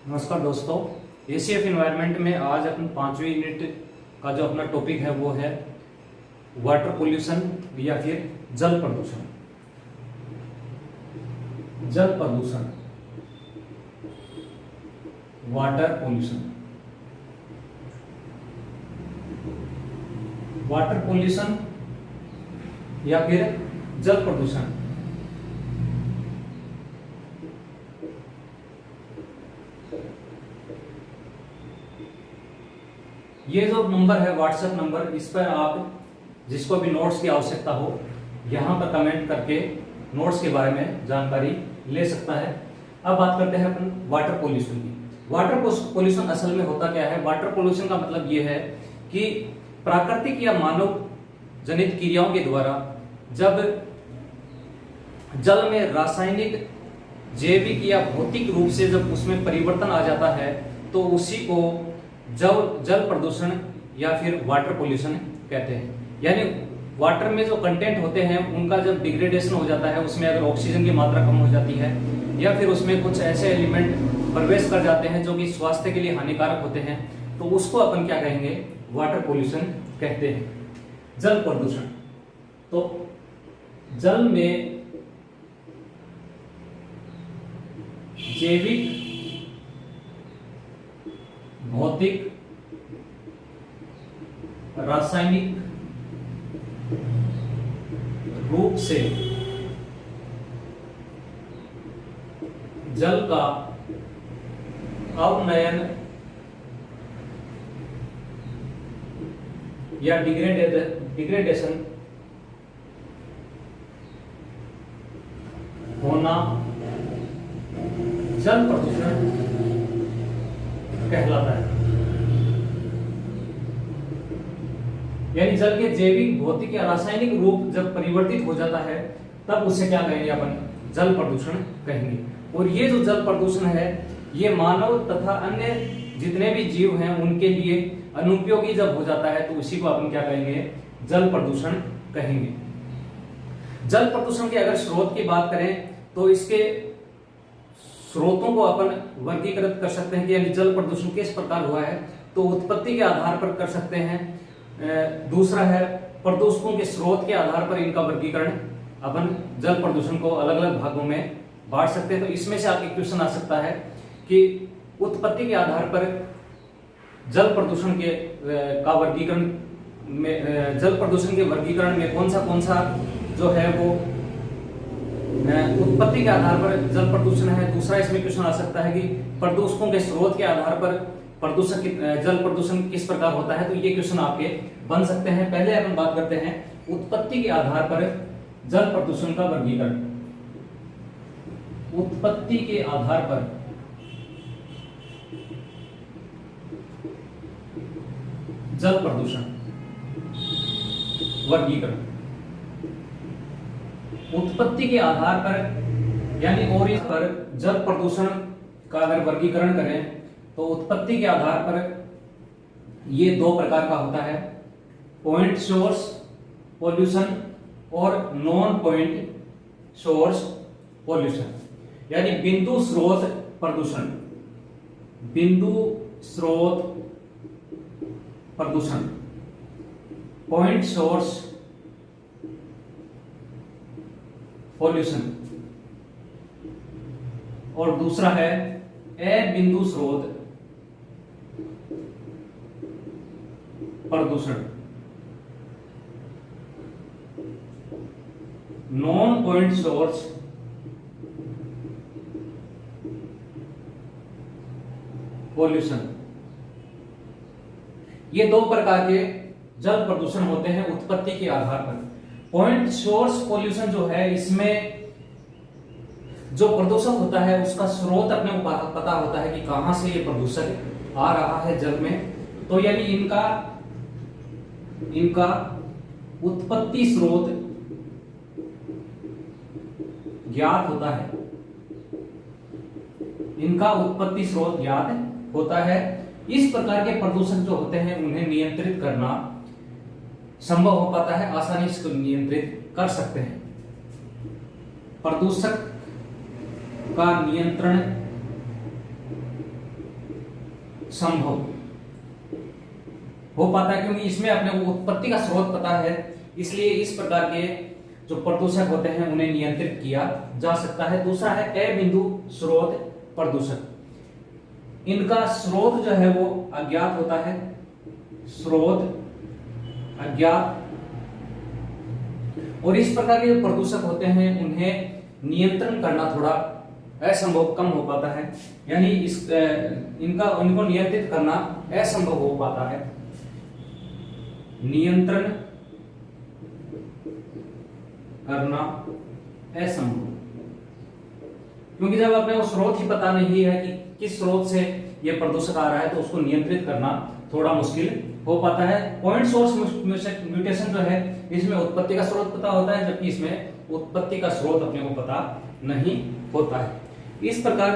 नमस्कार दोस्तों, ACF environment में आज अपन 5वीं यूनिट का जो अपना टॉपिक है वो है वाटर पोल्यूशन या फिर जल प्रदूषण। जल प्रदूषण, वाटर पोल्यूशन। वाटर पोल्यूशन या फिर जल प्रदूषण। ये जो नंबर है व्हाट्सएप नंबर, इस पर आप जिसको भी नोट्स की आवश्यकता हो यहाँ पर कमेंट करके नोट्स के बारे में जानकारी ले सकता है। अब बात करते हैं अपन वाटर पोल्यूशन की। वाटर पोल्यूशन असल में होता क्या है? वाटर पोल्यूशन का मतलब ये है कि प्राकृतिक या मानव जनित क्रियाओं के द्वारा जब जल में रासायनिक, जैविक या भौतिक रूप से जब उसमें परिवर्तन आ जाता है तो उसी को जल प्रदूषण या फिर वाटर पोल्यूशन कहते हैं। यानी वाटर में जो कंटेंट होते हैं उनका जब डिग्रेडेशन हो जाता है, उसमें अगर ऑक्सीजन की मात्रा कम हो जाती है या फिर उसमें कुछ ऐसे एलिमेंट प्रवेश कर जाते हैं जो कि स्वास्थ्य के लिए हानिकारक होते हैं, तो उसको अपन क्या कहेंगे? वाटर पोल्यूशन कहते हैं। जल प्रदूषण, तो जल में जैविक, भौतिक, रासायनिक रूप से जल का अवनयन या डिग्रेडेशन होना जल प्रदूषण कहलाता है। यानी जल के जैविक, भौतिक या रासायनिक रूप जब परिवर्तित हो जाता है तब उसे क्या कहेंगे? अपन जल प्रदूषण कहेंगे। और ये जो जल प्रदूषण है ये मानव तथा अन्य जितने भी जीव हैं उनके लिए अनुपयोगी जब हो जाता है तो उसी को अपन क्या कहेंगे? जल प्रदूषण कहेंगे। जल प्रदूषण के अगर स्रोत की बात करें तो इसके स्रोतों को अपन वर्गीकृत कर सकते हैं कि यानी जल प्रदूषण किस प्रकार हुआ है, तो उत्पत्ति के आधार पर कर सकते हैं। दूसरा है प्रदूषकों के स्रोत के आधार पर इनका वर्गीकरण अपन जल प्रदूषण को अलग अलग भागों में बांट सकते हैं। तो इसमें से आपके क्वेश्चन आ सकता है कि उत्पत्ति के आधार पर जल प्रदूषण के का वर्गीकरण में, जल प्रदूषण के वर्गीकरण में कौन सा जो है वो उत्पत्ति के आधार पर जल प्रदूषण है। दूसरा इसमें क्वेश्चन आ सकता है कि प्रदूषकों के स्रोत के आधार पर जल प्रदूषण किस प्रकार होता है, तो ये क्वेश्चन आपके बन सकते हैं। पहले अपन बात करते हैं उत्पत्ति के आधार पर जल प्रदूषण का वर्गीकरण। उत्पत्ति के आधार पर जल प्रदूषण वर्गीकरण। उत्पत्ति के आधार पर यानी ओरिजिन पर जल प्रदूषण का अगर वर्गीकरण करें तो उत्पत्ति के आधार पर ये दो प्रकार का होता है, पॉइंट सोर्स पोल्यूशन और नॉन पॉइंट सोर्स पोल्यूशन। यानी बिंदु स्रोत प्रदूषण, बिंदु स्रोत प्रदूषण, पॉइंट सोर्स पोल्यूशन, और दूसरा है अबिंदु स्रोत प्रदूषण, नॉन पॉइंट सोर्स पोल्यूशन। ये दो प्रकार के जल प्रदूषण होते हैं उत्पत्ति के आधार पर। पॉइंट सोर्स पोल्यूशन जो है, इसमें जो प्रदूषण होता है उसका स्रोत अपने को पता होता है कि कहां से ये प्रदूषण आ रहा है जल में, तो यानी इनका उत्पत्ति स्रोत ज्ञात होता है। इनका उत्पत्ति स्रोत ज्ञात होता है। इस प्रकार के प्रदूषण जो होते हैं उन्हें नियंत्रित करना संभव हो पाता है, आसानी से नियंत्रित कर सकते हैं। प्रदूषक का नियंत्रण संभव हो पाता है, क्योंकि इसमें अपने को उत्पत्ति का स्रोत पता है, इसलिए इस प्रकार के जो प्रदूषक होते हैं उन्हें नियंत्रित किया जा सकता है। दूसरा है अबिंदु स्रोत प्रदूषक। इनका स्रोत जो है वो अज्ञात होता है, स्रोत अज्ञात, और इस प्रकार के जो प्रदूषक होते हैं उन्हें नियंत्रण करना थोड़ा असंभव कम हो पाता है, यानी इनको नियंत्रित करना असंभव हो पाता है। नियंत्रण करना असंभव, क्योंकि जब अपने को स्रोत ही पता नहीं है कि किस स्रोत से यह प्रदूषक आ रहा है, तो उसको नियंत्रित करना थोड़ा मुश्किल हो पाता है। पॉइंट सोर्स म्यूटेशन जो है, इसमें उत्पत्ति का स्रोत पता होता है, जबकि इसमें उत्पत्ति का स्रोत अपने को पता नहीं होता है। इस प्रकार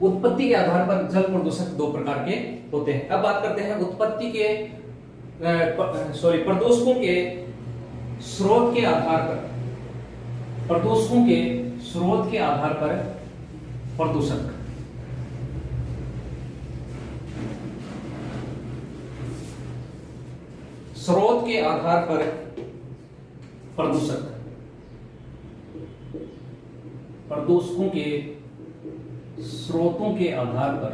उत्पत्ति के आधार पर जल प्रदूषक दो प्रकार के होते हैं। अब बात करते हैं उत्पत्ति के प्रदूषकों के स्रोत के आधार पर, प्रदूषकों के स्रोत के आधार पर प्रदूषक। स्रोत के आधार पर प्रदूषक, प्रदूषकों के स्रोतों के आधार पर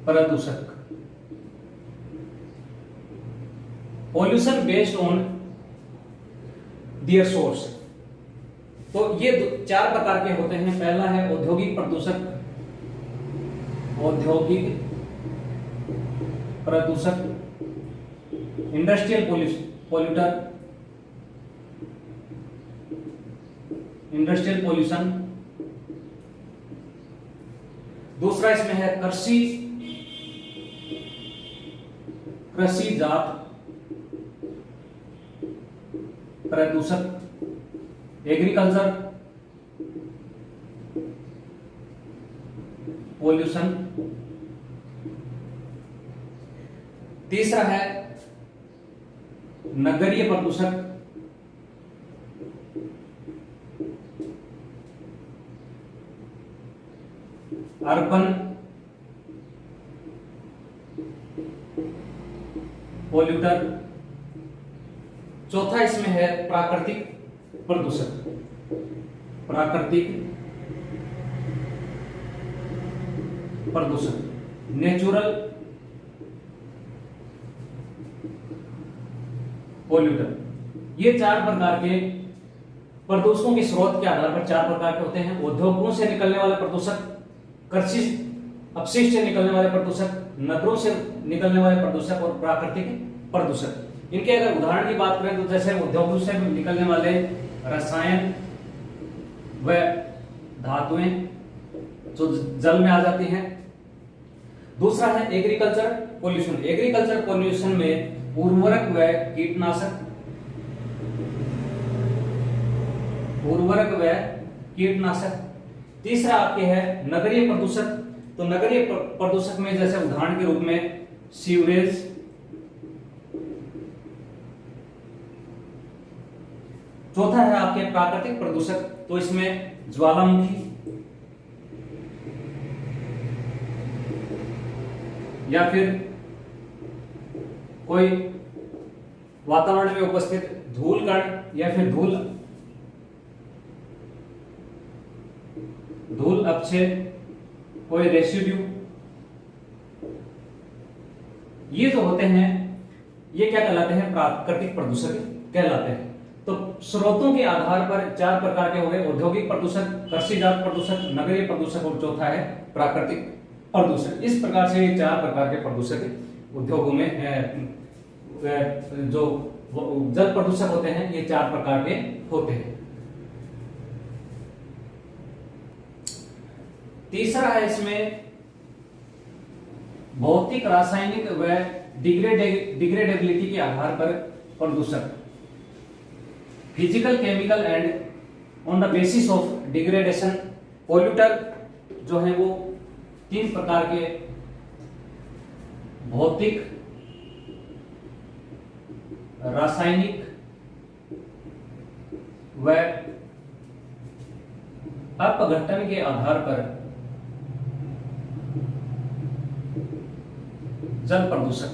प्रदूषक। Pollution based on their source. तो ये चार प्रकार के होते हैं। पहला है औद्योगिक प्रदूषक, औद्योगिक प्रदूषक, इंडस्ट्रियल पोल्यूटर, इंडस्ट्रियल पोल्यूशन। दूसरा इसमें है कृषिजात प्रदूषक, एग्रीकल्चर पोल्यूशन। तीसरा है नगरीय प्रदूषक, अर्बन पोल्यूटर। चौथा इसमें है प्राकृतिक प्रदूषक, प्राकृतिक प्रदूषक, नेचुरल पोल्यूटर। ये चार प्रकार के प्रदूषकों के स्रोत के आधार पर चार प्रकार के होते हैं। उद्योगों से निकलने वाले प्रदूषक, कृषि अपशिष्ट से निकलने वाले प्रदूषक, नगरों से निकलने वाले प्रदूषक और प्राकृतिक प्रदूषक। इनके अगर उदाहरण की बात करें तो जैसे उद्योगों से निकलने वाले रसायन व धातुएं जो जल में आ जाती हैं। दूसरा है एग्रीकल्चर पोल्यूशन। एग्रीकल्चर पोल्यूशन में उर्वरक व कीटनाशक, उर्वरक व कीटनाशक। तीसरा आपके है नगरीय प्रदूषक। तो नगरीय प्रदूषक में जैसे उदाहरण के रूप में सीवरेज, चौथा है आपके प्राकृतिक प्रदूषक। तो इसमें ज्वालामुखी या फिर कोई वातावरण में उपस्थित धूल कण या फिर धूल अपक्षय, कोई रेसिड्यू, ये जो होते हैं ये क्या कहलाते हैं? प्राकृतिक प्रदूषक कहलाते हैं। तो स्रोतों के आधार पर चार प्रकार के हो गए, औद्योगिक प्रदूषक, कृषिजात प्रदूषक, नगरीय प्रदूषक और चौथा है प्राकृतिक प्रदूषक। इस प्रकार से ये चार प्रकार के प्रदूषक उद्योगों में जो जल प्रदूषक होते हैं ये चार प्रकार के होते हैं। तीसरा है इसमें भौतिक, रासायनिक व डिग्रेडेबिलिटी के आधार पर प्रदूषक। Physical, chemical and on the basis of degradation. Polluter जो है वो तीन प्रकार के भौतिक, रासायनिक व अपघटन के आधार पर जल प्रदूषक।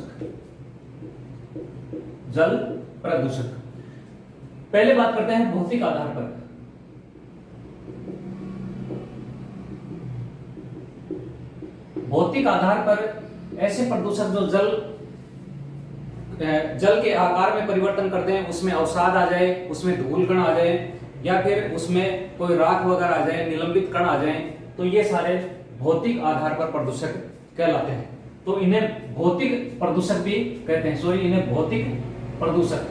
जल प्रदूषक, पहले बात करते हैं भौतिक आधार पर। भौतिक आधार पर ऐसे प्रदूषक जो जल के आकार में परिवर्तन करते हैं, उसमें अवसाद आ जाए, उसमें धूल कण आ जाए, या फिर उसमें कोई राख वगैरह आ जाए, निलंबित कण आ जाए, तो ये सारे भौतिक आधार पर प्रदूषक कहलाते हैं। तो इन्हें भौतिक प्रदूषक भी कहते हैं, इन्हें भौतिक प्रदूषक,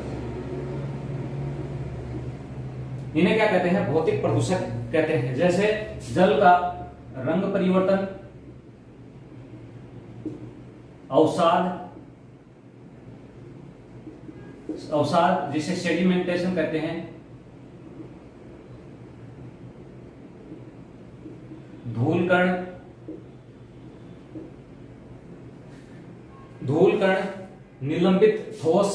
इन्हें क्या कहते हैं? भौतिक प्रदूषक कहते हैं। जैसे जल का रंग परिवर्तन, अवसाद जिसे सेडिमेंटेशन कहते हैं, धूल कण, निलंबित ठोस,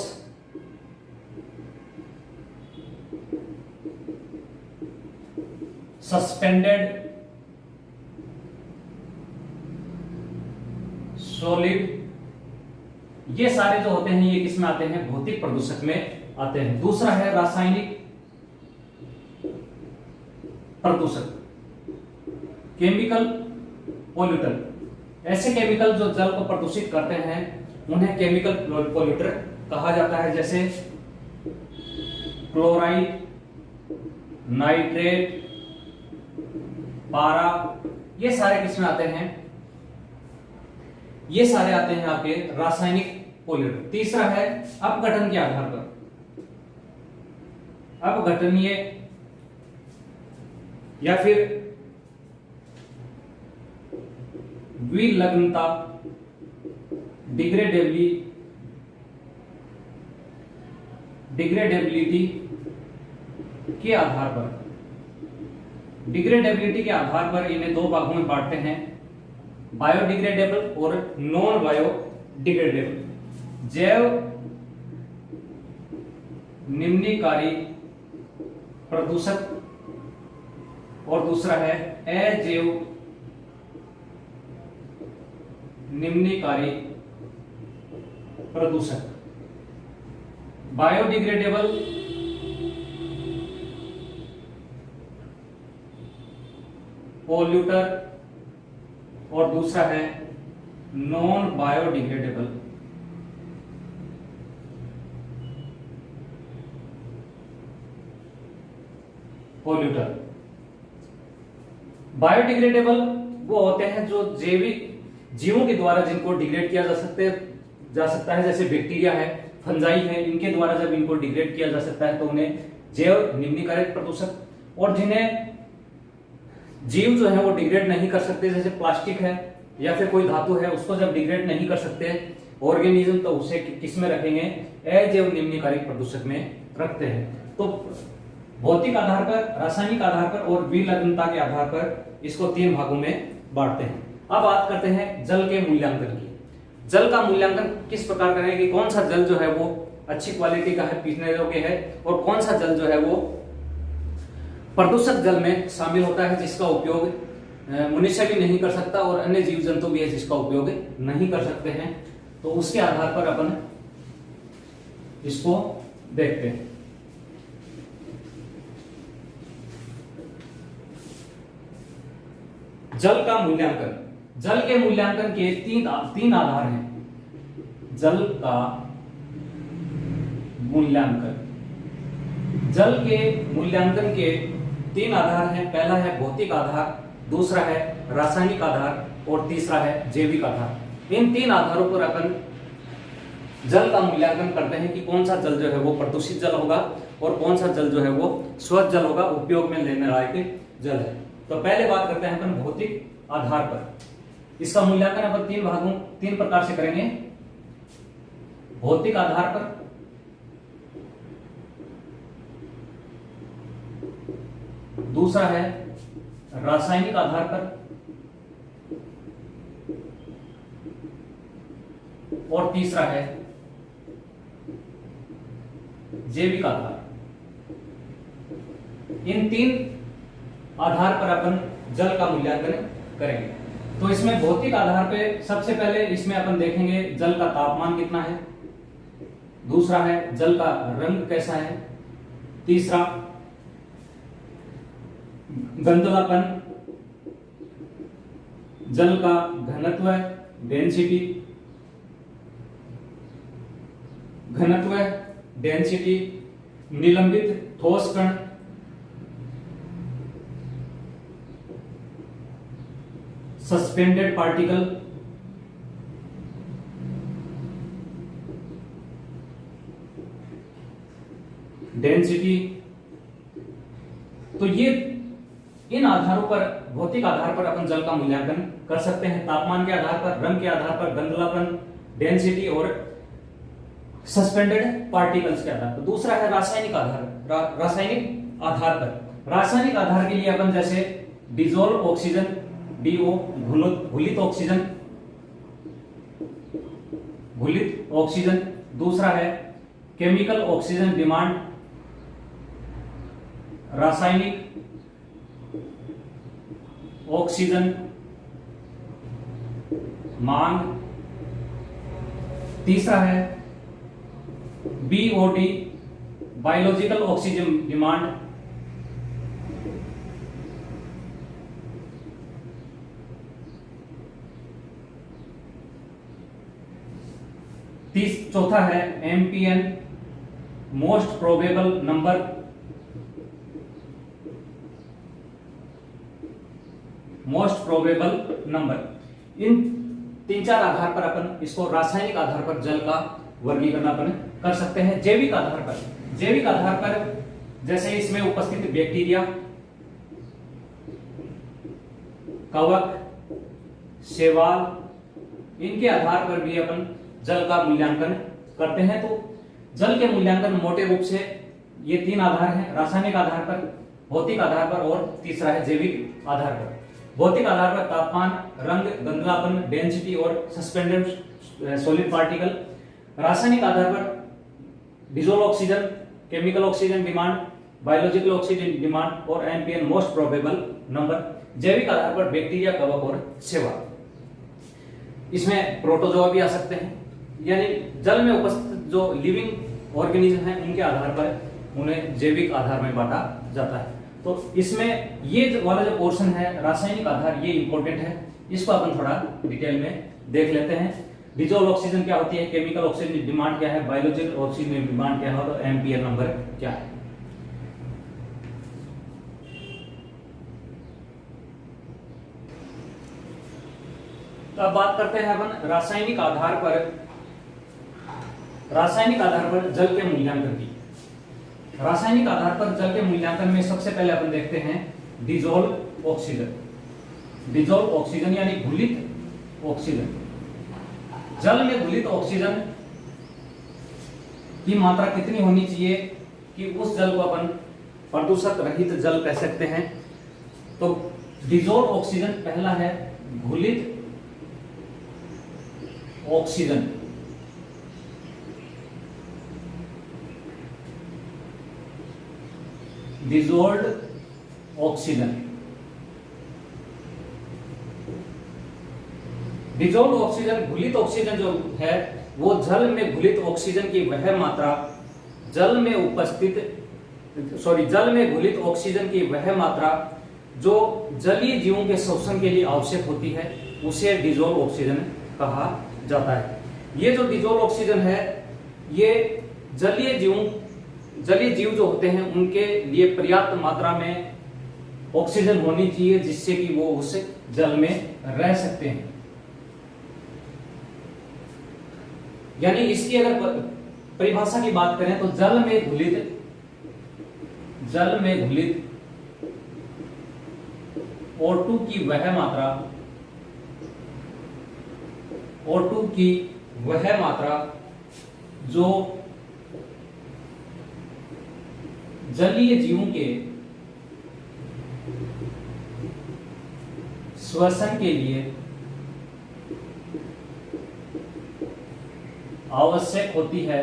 सस्पेंडेड सॉलिड, ये सारे जो होते हैं ये किसमें आते हैं? भौतिक प्रदूषक में आते हैं। दूसरा है रासायनिक प्रदूषक, केमिकल पोल्यूटर। ऐसे केमिकल जो जल को प्रदूषित करते हैं उन्हें केमिकल पोल्यूटर कहा जाता है। जैसे क्लोराइड, नाइट्रेट, पारा, ये सारे किसमें आते हैं? ये सारे आते हैं आपके रासायनिक पोल्यूटर। तीसरा है अपघटन के आधार पर, अपघटनीय या फिर विलग्नता, डिग्रेडेबिलिटी के आधार पर, डिग्रेडेबिलिटी के आधार पर इन्हें दो भागों में बांटते हैं, बायोडिग्रेडेबल और नॉन बायोडिग्रेडेबल। जैव निम्नकारी प्रदूषक और दूसरा है अजैव निम्नकारी प्रदूषक। बायोडिग्रेडेबल पोल्यूटर और दूसरा है नॉन बायोडिग्रेडेबल पोल्यूटर। बायोडिग्रेडेबल वो होते हैं जो जैविक जीवों के द्वारा जिनको डिग्रेड किया जा सकता है, जैसे बैक्टीरिया है, फंजाई है, इनके द्वारा जब इनको डिग्रेड किया जा सकता है तो उन्हें जैव निम्नकारक प्रदूषक। और जिन्हें जीव जो है वो डिग्रेड नहीं कर सकते, जैसे प्लास्टिक है या फिर कोई धातु है, उसको जब डिग्रेड नहीं कर सकते ऑर्गेनिज्म, तो उसे किस में रखेंगे? अजैव निम्नकारक प्रदूषक में रखते हैं। तो भौतिक आधार पर, रासायनिक आधार पर और विलग्नता के आधार पर इसको तीन भागों में बांटते हैं। अब बात करते हैं जल के मूल्यांकन की। जल का मूल्यांकन किस प्रकार करें कि कौन सा जल जो है वो अच्छी क्वालिटी का है, पीने योग्य है, और कौन सा जल जो है वो प्रदूषक जल में शामिल होता है, जिसका उपयोग मनुष्य भी नहीं कर सकता और अन्य जीव जंतु भी है जिसका उपयोग नहीं कर सकते हैं। तो उसके आधार पर अपन इसको देखते हैं। जल का मूल्यांकन, जल के मूल्यांकन के तीन आधार हैं। जल का मूल्यांकन, जल के मूल्यांकन के तीन आधार हैं। पहला है भौतिक आधार, दूसरा है रासायनिक आधार और तीसरा है जैविक आधार। इन तीन आधारों पर अपन जल का मूल्यांकन करते हैं कि कौन सा जल जो है वो प्रदूषित जल होगा और कौन सा जल जो है वो स्वच्छ जल होगा, उपयोग में लेने लायक जल है। तो पहले बात करते हैं अपन भौतिक आधार पर। इसका मूल्यांकन अपन तीन प्रकार से करेंगे। भौतिक आधार पर, दूसरा है रासायनिक आधार पर और तीसरा है जैविक आधार। इन तीन आधार पर अपन जल का मूल्यांकन करेंगे। तो इसमें भौतिक आधार पे सबसे पहले इसमें अपन देखेंगे जल का तापमान कितना है, दूसरा है जल का रंग कैसा है, तीसरा गंधलापन, जल का घनत्व, डेंसिटी, निलंबित ठोस कण, सस्पेंडेड पार्टिकल, डेंसिटी। तो ये इन आधारों पर, भौतिक आधार पर अपन जल का मूल्यांकन कर सकते हैं। तापमान के आधार पर, रंग के आधार पर, गंधलापन, डेंसिटी और सस्पेंडेड पार्टिकल्स के आधार पर। दूसरा है रासायनिक आधार। रासायनिक आधार पर, रासायनिक आधार के लिए अपन जैसे डिजोल्व ऑक्सीजन, DO, घुलित ऑक्सीजन। दूसरा है केमिकल ऑक्सीजन डिमांड, रासायनिक ऑक्सीजन मांग। तीसरा है BOD, बायोलॉजिकल ऑक्सीजन डिमांड। चौथा है MPN, मोस्ट प्रोबेबल नंबर। इन 3-4 आधार पर अपन इसको रासायनिक आधार पर जल का वर्गीकरण अपन कर सकते हैं। जैविक आधार पर जैसे इसमें उपस्थित बैक्टीरिया, कवक, शैवाल, इनके आधार पर भी अपन जल का मूल्यांकन करते हैं। तो जल के मूल्यांकन मोटे रूप से ये 3 आधार हैं, रासायनिक आधार पर, भौतिक आधार पर और तीसरा है जैविक आधार पर। भौतिक आधार पर तापमान, रंग, गंधलापन, डेंसिटी और सस्पेंडेड सॉलिड पार्टिकल। रासायनिक आधार पर dissolve oxygen, chemical oxygen demand, biological oxygen demand और MPN, मोस्ट प्रोबेबल नंबर। जैविक आधार पर बैक्टीरिया, कवक और शैवाल। इसमें प्रोटोजोआ भी आ सकते हैं, यानी जल में उपस्थित जो लिविंग ऑर्गेनिज्म हैं उनके आधार पर उन्हें जैविक आधार में बांटा जाता है। तो इसमें ये वाला जो पोर्शन है रासायनिक आधार, ये इंपॉर्टेंट है, इसको अपन थोड़ा डिटेल में देख लेते हैं। डिजोल्व ऑक्सीजन क्या होती है, केमिकल ऑक्सीजन डिमांड क्या है, बायोलॉजिकल ऑक्सीजन डिमांड क्या है और MPN नंबर क्या है। तो अब बात करते हैं अपन रासायनिक आधार पर जल के मूल्यांकन की। रासायनिक आधार पर जल के मूल्यांकन में सबसे पहले अपन देखते हैं डिजोल्व ऑक्सीजन यानी घुलित ऑक्सीजन। जल में घुलित ऑक्सीजन की मात्रा कितनी होनी चाहिए कि उस जल को अपन प्रदूषक रहित जल कह सकते हैं। तो डिजोल्व ऑक्सीजन पहला है घुलित oxygen. Dissolved oxygen, dissolve oxygen, घुलित ऑक्सीजन जो है वो जल में घुलित ऑक्सीजन की वह मात्रा, जल में घुलित ऑक्सीजन की वह मात्रा जो जलीय जीवों के श्वसन के लिए आवश्यक होती है, उसे डिजोल्व ऑक्सीजन कहा जाता है। ये जो डिजोल्व ऑक्सीजन है ये जलीय जीव जो होते हैं उनके लिए पर्याप्त मात्रा में ऑक्सीजन होनी चाहिए जिससे कि वो उस जल में रह सकते हैं। यानी इसकी अगर परिभाषा की बात करें तो जल में घुलित O2 की वह मात्रा जो जलीय जीवों के श्वसन के लिए आवश्यक होती है,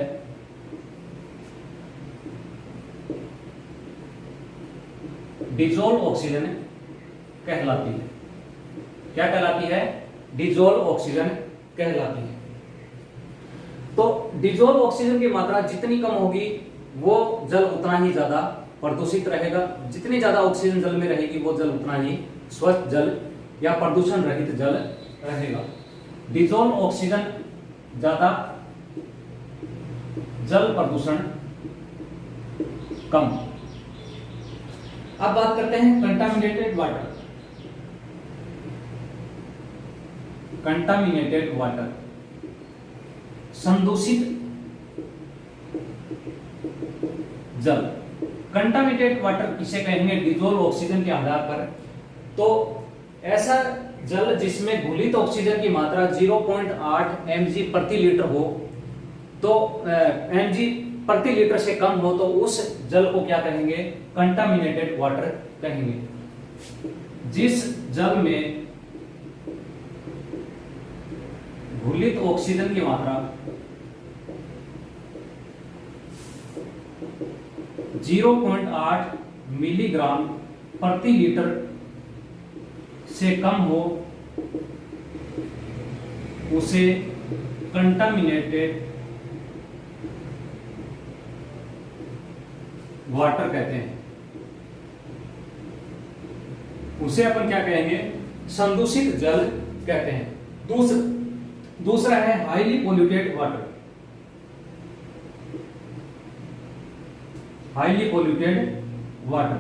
डिजोल्व ऑक्सीजन कहलाती है। क्या कहलाती है? डिजोल्व ऑक्सीजन कहलाती है। तो डिजोल्व ऑक्सीजन की मात्रा जितनी कम होगी वो जल उतना ही ज्यादा प्रदूषित रहेगा, जितनी ज्यादा ऑक्सीजन जल में रहेगी वो जल उतना ही स्वच्छ जल या प्रदूषण रहित जल रहेगा। डिजोल्व ऑक्सीजन ज्यादा, जल प्रदूषण कम। अब बात करते हैं कंटामिनेटेड वाटर। कंटामिनेटेड वाटर, संदूषित जल। कंटामिनेटेड वाटर किसे कहेंगे? डिजोल्व ऑक्सीजन के आधार पर तो ऐसा जल जिसमें घुलित ऑक्सीजन की मात्रा 0.8 mg प्रति लीटर हो, तो mg प्रति लीटर से कम हो, तो उस जल को क्या कहेंगे? कंटामिनेटेड वाटर कहेंगे। जिस जल में घुलित ऑक्सीजन की मात्रा 0.8 मिलीग्राम प्रति लीटर से कम हो, उसे कंटामिनेटेड वाटर कहते हैं। उसे अपन क्या कहेंगे? संदूषित जल कहते हैं। दूसरा है highly polluted water. Highly polluted water,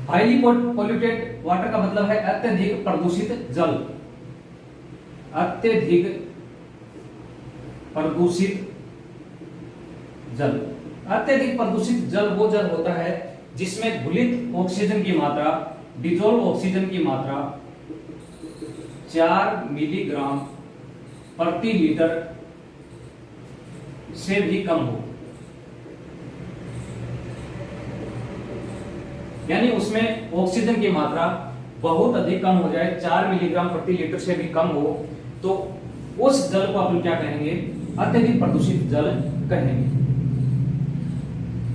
highly polluted water का मतलब है अत्यधिक प्रदूषित जल। अत्यधिक प्रदूषित जल, अत्यधिक प्रदूषित जल वो जल होता है जिसमें घुलित ऑक्सीजन की मात्रा, डिजोल्व ऑक्सीजन की मात्रा 4 मिलीग्राम प्रति लीटर से भी कम हो। यानी उसमें ऑक्सीजन की मात्रा बहुत अधिक कम हो जाए, 4 मिलीग्राम प्रति लीटर से भी कम हो, तो उस जल को अपन क्या कहेंगे? अत्यधिक प्रदूषित जल कहेंगे।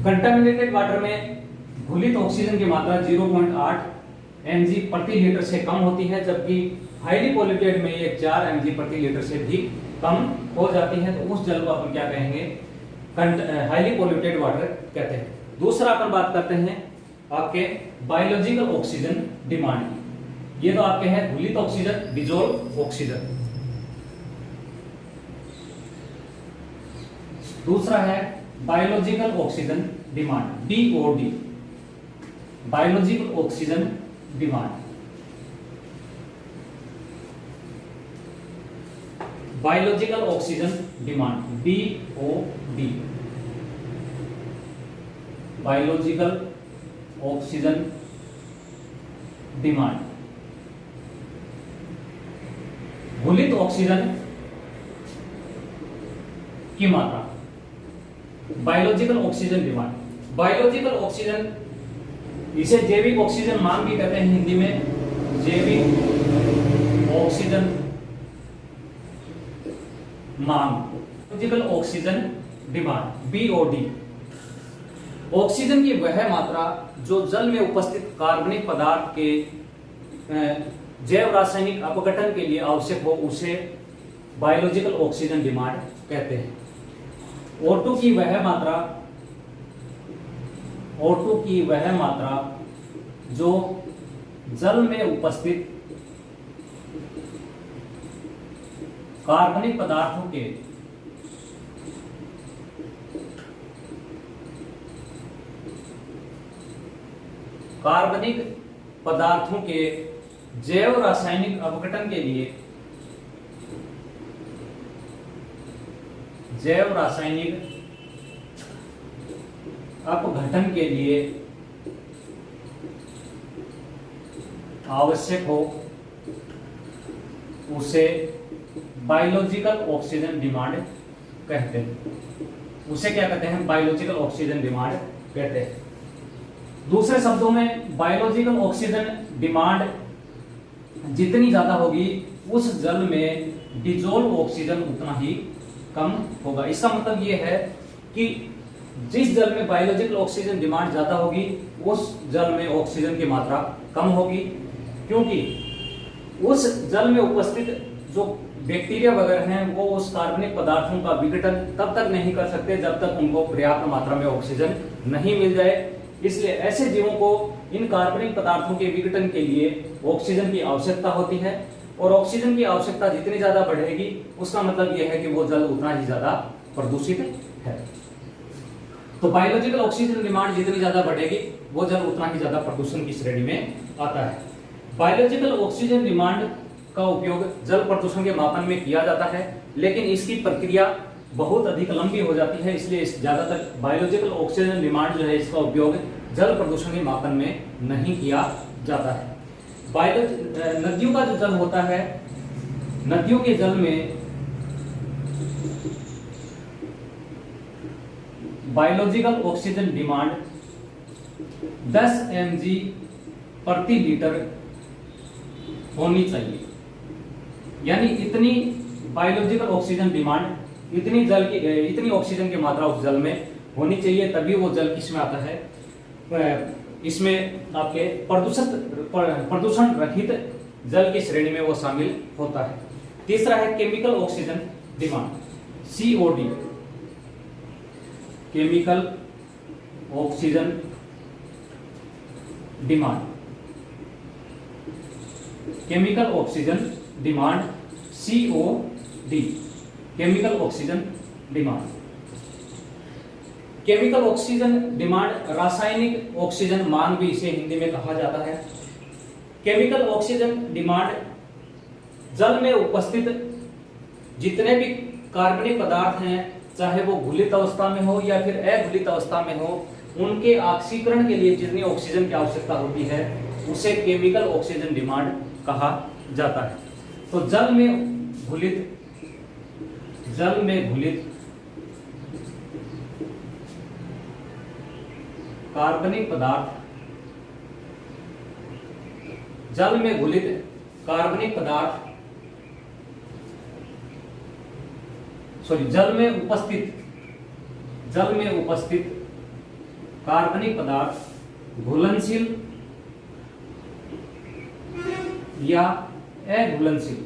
कंटामिनेटेड वाटर में घुलित ऑक्सीजन की मात्रा 0.8 mg प्रति लीटर से कम होती है, जबकि हाईली पोल्यूटेड में ये 4 mg प्रति लीटर से भी कम हो जाती है, तो उस जल को अपन क्या कहेंगे? हाईली पोल्यूटेड वाटर कहते हैं। दूसरा अपन बात करते हैं आपके बायोलॉजिकल ऑक्सीजन डिमांड। ये तो आपके हैं घुलित ऑक्सीजन, डिजोल्व ऑक्सीजन। दूसरा है biological oxygen demand, BOD, biological oxygen demand. Biological oxygen demand, BOD, biological oxygen demand. घुलित ऑक्सीजन की मात्रा, biological oxygen demand. Biological oxygen, इसे जैविक ऑक्सीजन मांग भी कहते हैं हिंदी में, जैविक ऑक्सीजन मांग, biological oxygen demand, BOD। Oxygen की वह मात्रा जो जल में उपस्थित कार्बनिक पदार्थ के जैव रासायनिक अपघटन के लिए आवश्यक हो, उसे बायोलॉजिकल ऑक्सीजन डिमांड कहते हैं। O2 की वह मात्रा, O2 की वह मात्रा जो जल में उपस्थित कार्बनिक पदार्थों के जैव रासायनिक अपघटन के लिए, जैव रासायनिक अपघटन के लिए आवश्यक हो, उसे बायोलॉजिकल ऑक्सीजन डिमांड कहते हैं। उसे क्या कहते हैं? बायोलॉजिकल ऑक्सीजन डिमांड कहते हैं। दूसरे शब्दों में बायोलॉजिकल ऑक्सीजन डिमांड जितनी ज्यादा होगी, उस जल में डिजोल्व ऑक्सीजन उतना ही कम होगा। इसका मतलब यह है कि जिस जल में बायोलॉजिकल ऑक्सीजन डिमांड ज्यादा होगी उस जल में ऑक्सीजन की मात्रा कम होगी, क्योंकि उस जल में उपस्थित जो बैक्टीरिया वगैरह हैं वो उस कार्बनिक पदार्थों का विघटन तब तक नहीं कर सकते जब तक उनको पर्याप्त मात्रा में ऑक्सीजन नहीं मिल जाए। इसलिए ऐसे जीवों को इन कार्बनिक पदार्थों के विघटन के लिए ऑक्सीजन की आवश्यकता होती है, और ऑक्सीजन की आवश्यकता जितनी ज्यादा बढ़ेगी उसका मतलब यह है कि वो जल उतना ही ज्यादा प्रदूषित है। तो बायोलॉजिकल ऑक्सीजन डिमांड जितनी ज्यादा बढ़ेगी वो जल उतना ही ज्यादा प्रदूषण की श्रेणी में आता है। बायोलॉजिकल ऑक्सीजन डिमांड का उपयोग जल प्रदूषण के मापन में किया जाता है, लेकिन इसकी प्रक्रिया बहुत अधिक लंबी हो जाती है, इसलिए ज्यादातर बायोलॉजिकल ऑक्सीजन डिमांड जो है इसका उपयोग जल प्रदूषण के मापन में नहीं किया जाता है। नदियों का जो जल होता है, नदियों के जल में बायोलॉजिकल ऑक्सीजन डिमांड 10 mg प्रति लीटर होनी चाहिए, यानी इतनी बायोलॉजिकल ऑक्सीजन डिमांड, इतनी ऑक्सीजन की मात्रा उस जल में होनी चाहिए, तभी वो जल किसमें आता है, इसमें आपके प्रदूषण रहित जल की श्रेणी में वो शामिल होता है। तीसरा है chemical oxygen demand, COD, chemical oxygen demand, chemical oxygen demand COD, chemical oxygen demand. Chemical oxygen demand रासायनिक ऑक्सीजन मांग भी इसे हिंदी में कहा जाता है। केमिकल ऑक्सीजन डिमांड जल में उपस्थित जितने भी कार्बनिक पदार्थ हैं, चाहे वो घुलित अवस्था में हो या फिर अघुलित अवस्था में हो, उनके ऑक्सीकरण के लिए जितनी ऑक्सीजन की आवश्यकता होती है उसे केमिकल ऑक्सीजन डिमांड कहा जाता है। तो जल में घुलित कार्बनिक पदार्थ, जल में घुलित कार्बनिक पदार्थ, जल में उपस्थित कार्बनिक पदार्थ घुलनशील या अघुलनशील,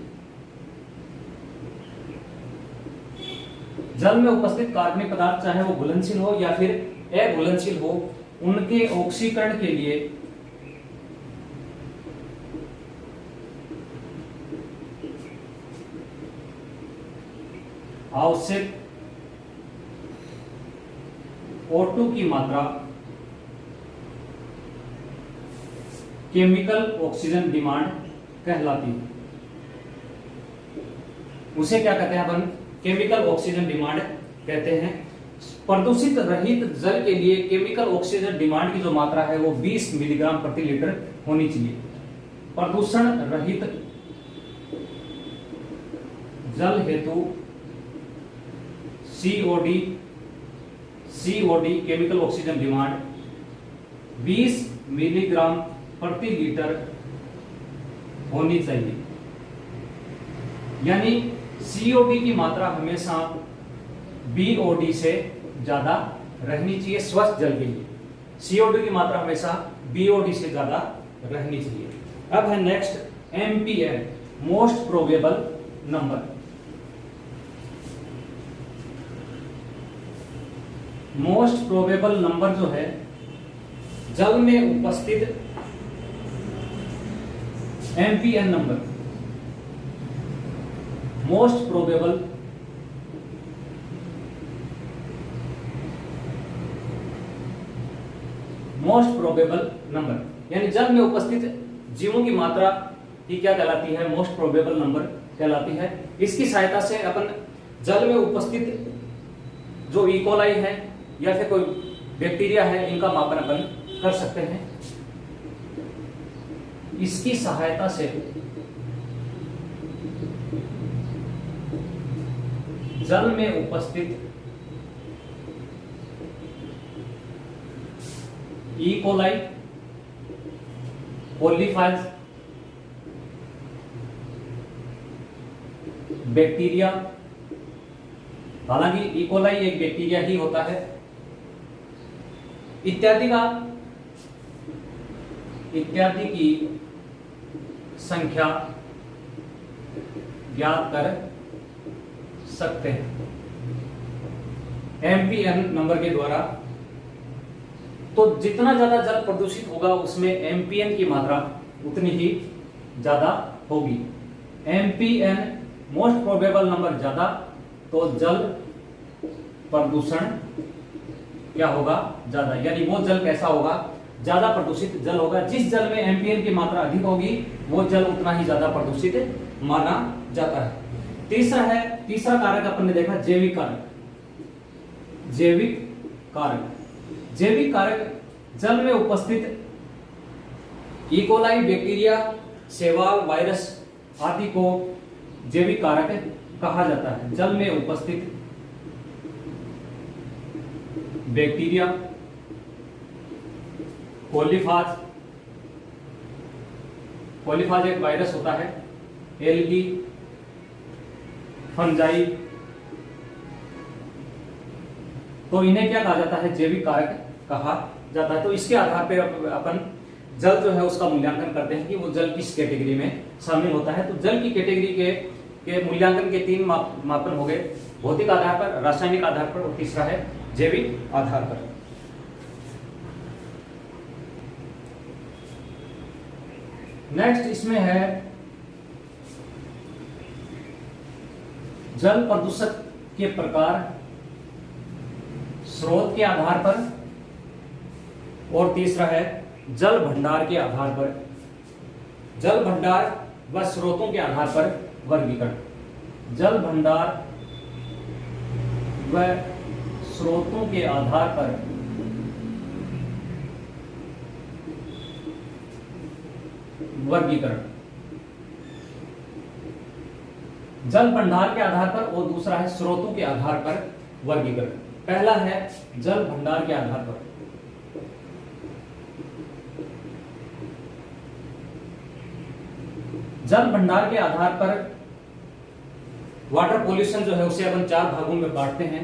जल में उपस्थित कार्बनिक पदार्थ चाहे वो घुलनशील हो या फिर अघुलनशील हो, उनके ऑक्सीकरण के लिए आवश्यक O2 की मात्रा केमिकल ऑक्सीजन डिमांड कहलाती है। उसे क्या कहते हैं अपन, केमिकल ऑक्सीजन डिमांड कहते हैं। प्रदूषित रहित जल के लिए केमिकल ऑक्सीजन डिमांड की जो मात्रा है वो 20 मिलीग्राम प्रति लीटर होनी चाहिए। प्रदूषण रहित जल हेतु COD chemical oxygen demand 20 milligram प्रति लीटर होनी चाहिए, यानी COD की मात्रा हमेशा BOD से ज्यादा रहनी चाहिए। स्वस्थ जल के लिए COD की मात्रा हमेशा BOD से ज्यादा रहनी चाहिए। अब है next MPN, most probable number. Most probable number जो है जल में उपस्थित MPN number, most probable number, यानी जल में उपस्थित जीवों की मात्रा ही क्या कहलाती है, मोस्ट प्रोबेबल नंबर कहलाती है। इसकी सहायता से अपन जल में उपस्थित जो इकोलाई है या फिर कोई बैक्टीरिया है इनका मापन अपन कर सकते हैं। इसकी सहायता से जल में उपस्थित इकोलाई, कोलीफाइल्स, बैक्टीरिया, हालांकि इकोलाई एक बैक्टीरिया ही होता है, इत्यादि की संख्या ज्ञात कर सकते हैं MPN नंबर के द्वारा। तो जितना ज्यादा जल प्रदूषित होगा उसमें MPN की मात्रा उतनी ही ज्यादा होगी। MPN मोस्ट प्रोबेबल नंबर ज्यादा, तो जल प्रदूषण क्या होगा, ज्यादा। यानी वो जल कैसा होगा, ज्यादा प्रदूषित जल होगा। जिस जल में MPN की मात्रा अधिक होगी वो जल उतना ही ज्यादा प्रदूषित माना जाता है। तीसरा कारक अपन ने देखा जैविक कारक। जैविक कारक जल में उपस्थित इकोलाई, बैक्टीरिया, शैवाल, वायरस आदि को जैविक कारक कहा जाता है। जल में उपस्थित बैक्टीरिया, कोलीफाज एक वायरस होता है, एल्गी, फंजाई, तो इन्हें क्या कहा जाता है, जैविक कारक कहा जाता है। तो इसके आधार पर अपन जल जो है उसका मूल्यांकन करते हैं कि वो जल किस कैटेगरी में शामिल होता है। तो जल की कैटेगरी के मूल्यांकन के 3 मापन हो गए, भौतिक आधार पर, रासायनिक आधार पर और तीसरा है जैविक आधार पर। नेक्स्ट इसमें है जल प्रदूषक के प्रकार स्रोत के आधार पर, और तीसरा है जल भंडार के आधार पर। जल भंडार व स्रोतों के आधार पर वर्गीकरण। जल भंडार व स्रोतों के आधार पर वर्गीकरण। जल भंडार के आधार पर और दूसरा है स्रोतों के आधार पर वर्गीकरण। पहला है जल भंडार के आधार पर। जल भंडार के आधार पर वाटर पॉल्यूशन जो है उसे अपन 4 भागों में बांटते हैं।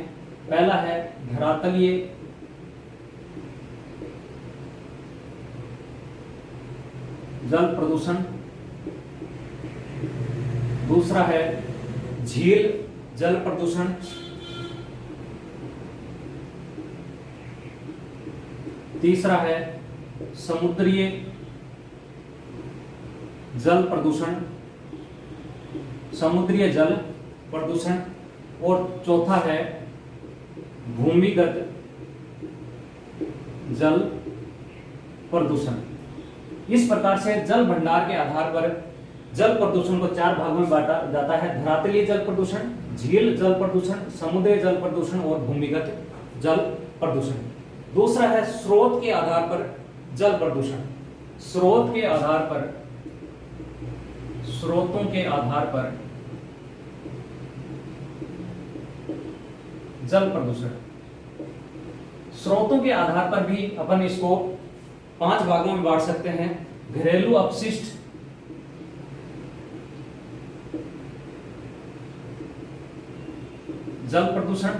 पहला है धरातलीय, जल प्रदूषण, दूसरा है झील जल प्रदूषण, तीसरा है समुद्रीय जल प्रदूषण, समुद्रीय जल प्रदूषण, और चौथा है भूमिगत जल प्रदूषण। इस प्रकार से जल भंडार के आधार पर जल प्रदूषण को 4 भागों में बांटा जाता है: धरातलीय जल प्रदूषण, झील जल प्रदूषण, समुद्री जल प्रदूषण और भूमिगत जल प्रदूषण। दूसरा है स्रोत के आधार पर जल प्रदूषण। स्रोत के आधार पर, स्रोतों के आधार पर जल प्रदूषण। स्रोतों के आधार पर भी अपन इसको 5 भागों में बांट सकते हैं: घरेलू अपशिष्ट, जल प्रदूषण,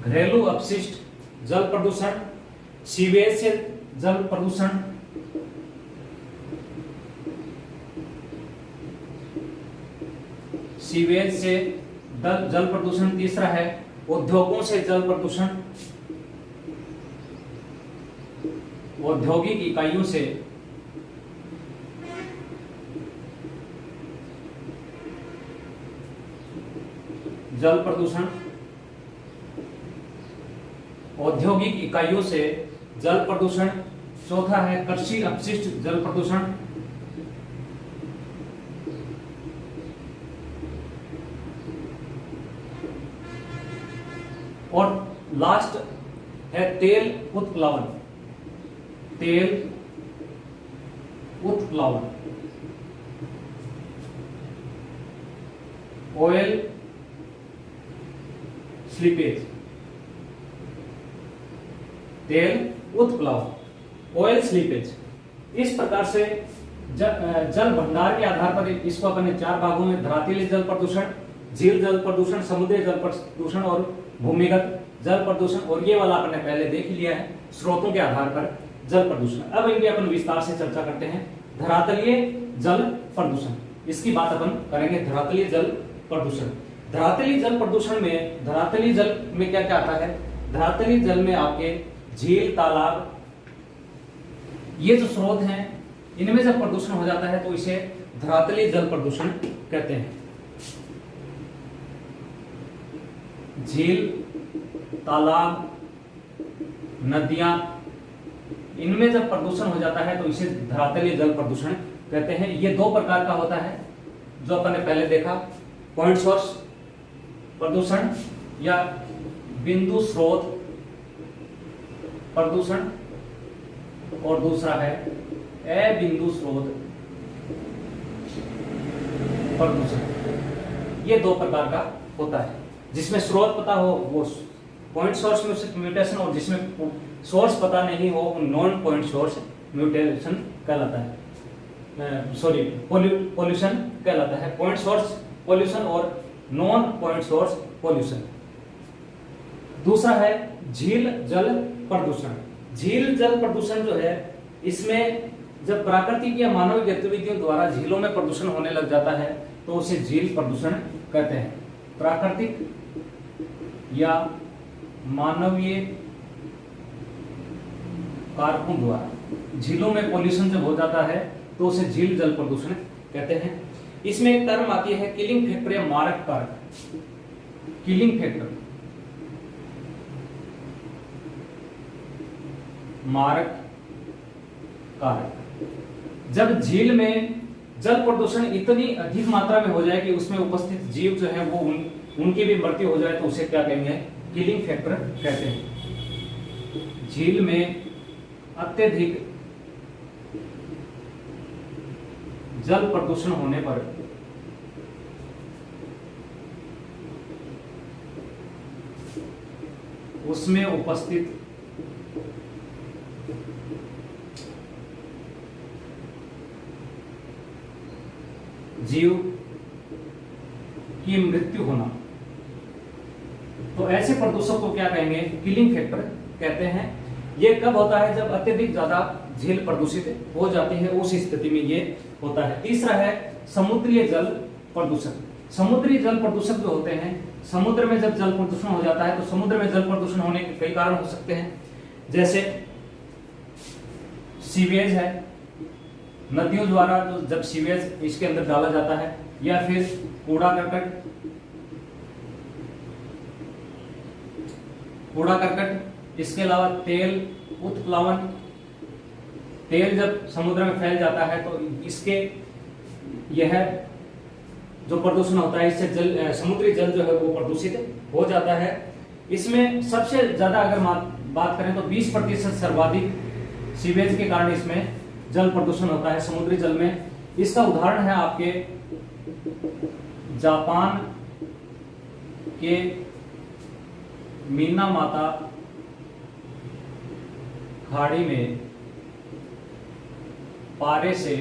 घरेलू अपशिष्ट जल प्रदूषण, सीवेज से जल प्रदूषण, सीवेज से जल प्रदूषण, तीसरा है उद्योगों से जल प्रदूषण, औद्योगिक इकाइयों से जल प्रदूषण, औद्योगिक इकाइयों से जल प्रदूषण, चौथा है कृषि अपशिष्ट जल प्रदूषण, और लास्ट है तेल उत्प्लावन, तेल उत्प्लावन, ऑयल स्लीपेज, तेल उत्प्लावन, ऑयल स्लीपेज। इस प्रकार से जल भंडार के आधार पर इसको अपने 4 भागों में धरातलीय जल प्रदूषण, झील जल प्रदूषण, समुद्री जल प्रदूषण और भूमिगत जल प्रदूषण, और ये वाला आपने पहले देख लिया है स्रोतों के आधार पर जल प्रदूषण। अब इनकी अपन विस्तार से चर्चा करते हैं। धरातलीय जल प्रदूषण, इसकी बात अपन करेंगे। धरातलीय जल प्रदूषण, धरातलीय जल प्रदूषण में, धरातलीय जल में क्या क्या आता है? धरातलीय जल में आपके झील, तालाब, ये जो स्रोत हैं, इनमें जब प्रदूषण हो जाता है तो इसे धरातलीय जल प्रदूषण कहते हैं। झील, तालाब, नदियां, इनमें जब प्रदूषण हो जाता है तो इसे धरातलीय जल प्रदूषण कहते हैं। ये दो प्रकार का होता है जो अपन ने पहले देखा, पॉइंट सोर्स प्रदूषण या बिंदु स्रोत प्रदूषण, और दूसरा है अबिंदु स्रोत प्रदूषण। ये दो प्रकार का होता है, जिसमें स्रोत पता हो वो पॉइंट सोर्स म्यूटेशन, और जिसमें सोर्स पता नहीं हो नॉन पॉइंट सोर्स म्यूटेशन कहलाता है, सॉरी पॉल्यूशन कहलाता है। पॉइंट सोर्स पॉल्यूशन और नॉन पॉइंट सोर्स पॉल्यूशन। दूसरा है झील जल प्रदूषण। झील जल प्रदूषण जो है, इसमें जब प्राकृतिक या मानव गतिविधियों द्वारा झीलों में प्रदूषण होने लग जाता है तो उसे झील प्रदूषण कहते हैं। प्राकृतिक या मानवीय कारकों द्वारा झीलों में पॉल्यूशन जब हो जाता है तो उसे झील जल प्रदूषण कहते हैं। इसमें एक टर्म आती है किलिंग फैक्टर या मारक कारक। किलिंग फैक्टर, मारक कारक। जब झील में जल प्रदूषण इतनी अधिक मात्रा में हो जाए कि उसमें उपस्थित जीव जो है वो उनकी भी मृत्यु हो जाए तो उसे क्या कहेंगे? किलिंग फैक्टर कहते हैं। झील में अत्यधिक जल प्रदूषण होने पर उसमें उपस्थित जीव की मृत्यु होना, तो ऐसे प्रदूषक को क्या कहेंगे? किलिंग फैक्टर कहते हैं। ये कब होता है? जब अत्यधिक ज्यादा झील प्रदूषित हो जाती है, उस स्थिति में ये होता है। तीसरा है समुद्रीय जल प्रदूषण। समुद्री जल प्रदूषक जो होते हैं, समुद्र में जब जल प्रदूषण हो जाता है तो समुद्र में जल प्रदूषण होने के कई कारण हो सकते हैं, जैसे सीवेज है, नदियों द्वारा जो जब सीवेज इसके अंदर डाला जाता है, या फिर कूड़ा करकट, इसके अलावा तेल उत्प्लावन, तेल जब समुद्र में फैल जाता है तो इसके यह जो प्रदूषण होता है, इससे जल समुद्री जल जो है वो प्रदूषित हो जाता है। इसमें सबसे ज्यादा अगर बात करें तो 20% सर्वाधिक सीवेज के कारण इसमें जल प्रदूषण होता है समुद्री जल में। इसका उदाहरण है आपके जापान के मीनामाता खाड़ी में पारे से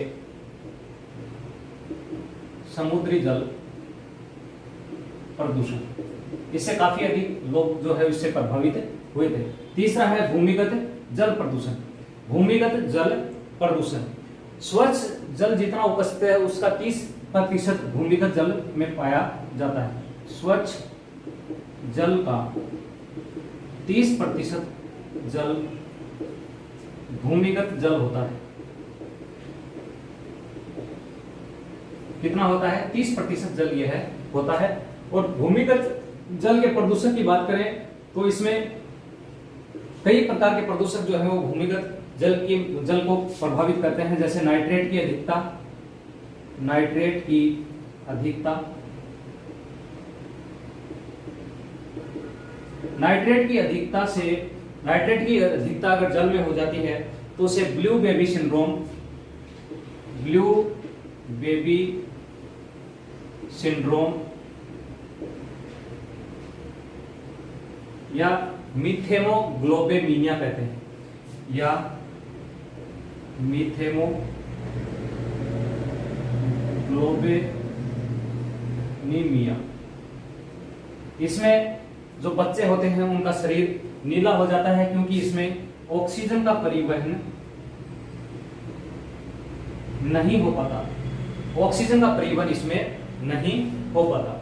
समुद्री जल प्रदूषण, इससे काफी अधिक लोग जो है इससे प्रभावित हुए थे। तीसरा है भूमिगत जल प्रदूषण। भूमिगत जल प्रदूषण, स्वच्छ जल जितना उपस्थित है उसका 30% भूमिगत जल में पाया जाता है। स्वच्छ जल का 30% जल भूमिगत जल होता है। कितना होता है? 30% जल यह है होता है। और भूमिगत जल के प्रदूषण की बात करें तो इसमें कई प्रकार के प्रदूषक जो है वो भूमिगत जल को प्रभावित करते हैं, जैसे नाइट्रेट की अधिकता, नाइट्रेट की अधिकता अगर जल में हो जाती है तो उसे ब्लू बेबी सिंड्रोम या मिथेमोग्लोबिनिया कहते हैं, या मिथेमोग्लोबिनिया। इसमें जो बच्चे होते हैं उनका शरीर नीला हो जाता है, क्योंकि इसमें ऑक्सीजन का परिवहन नहीं हो पाता, ऑक्सीजन का परिवहन इसमें नहीं हो पाता।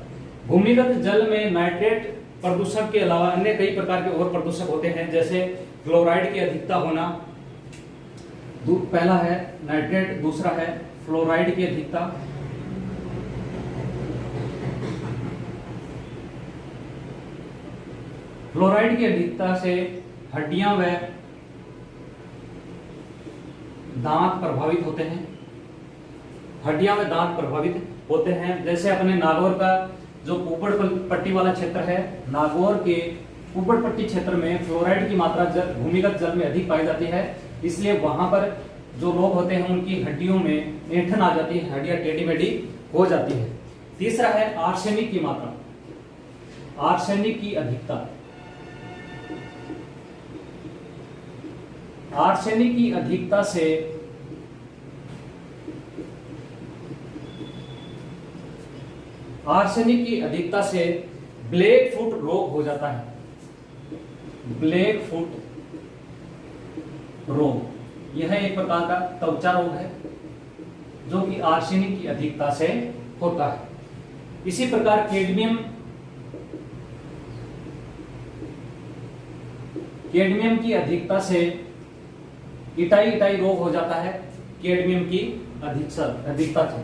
भूमिगत जल में नाइट्रेट प्रदूषण के अलावा अन्य कई प्रकार के और प्रदूषक होते हैं, जैसे फ्लोराइड की अधिकता होना, पहला है नाइट्रेट, दूसरा है फ्लोराइड की अधिकता, फ्लोराइड की अधिकता से हड्डियां व दांत प्रभावित होते हैं, हड्डियां व दांत प्रभावित होते हैं। जैसे अपने नागौर का जो ऊपड़ पट्टी वाला क्षेत्र है, नागौर के ऊपड़ पट्टी क्षेत्र में फ्लोराइड की मात्रा भूमिगत जल में अधिक पाई जाती है, इसलिए वहां पर जो लोग होते हैं उनकी हड्डियों में ऐंठन आ जाती है, हड्डियां टेढ़ी मेढ़ी हो जाती है। तीसरा है आर्सेनिक की मात्रा, आर्सेनिक की अधिकता, आर्सेनिक की अधिकता से आर्सेनिक की अधिकता से ब्लैक फुट रोग हो जाता है, ब्लैक फुट रोग, यह एक प्रकार का त्वचा रोग है जो कि आर्सेनिक की अधिकता से होता है। इसी प्रकार कैडमियम की अधिकता से इटाई रोग हो जाता है, कैडमियम की अधिकता से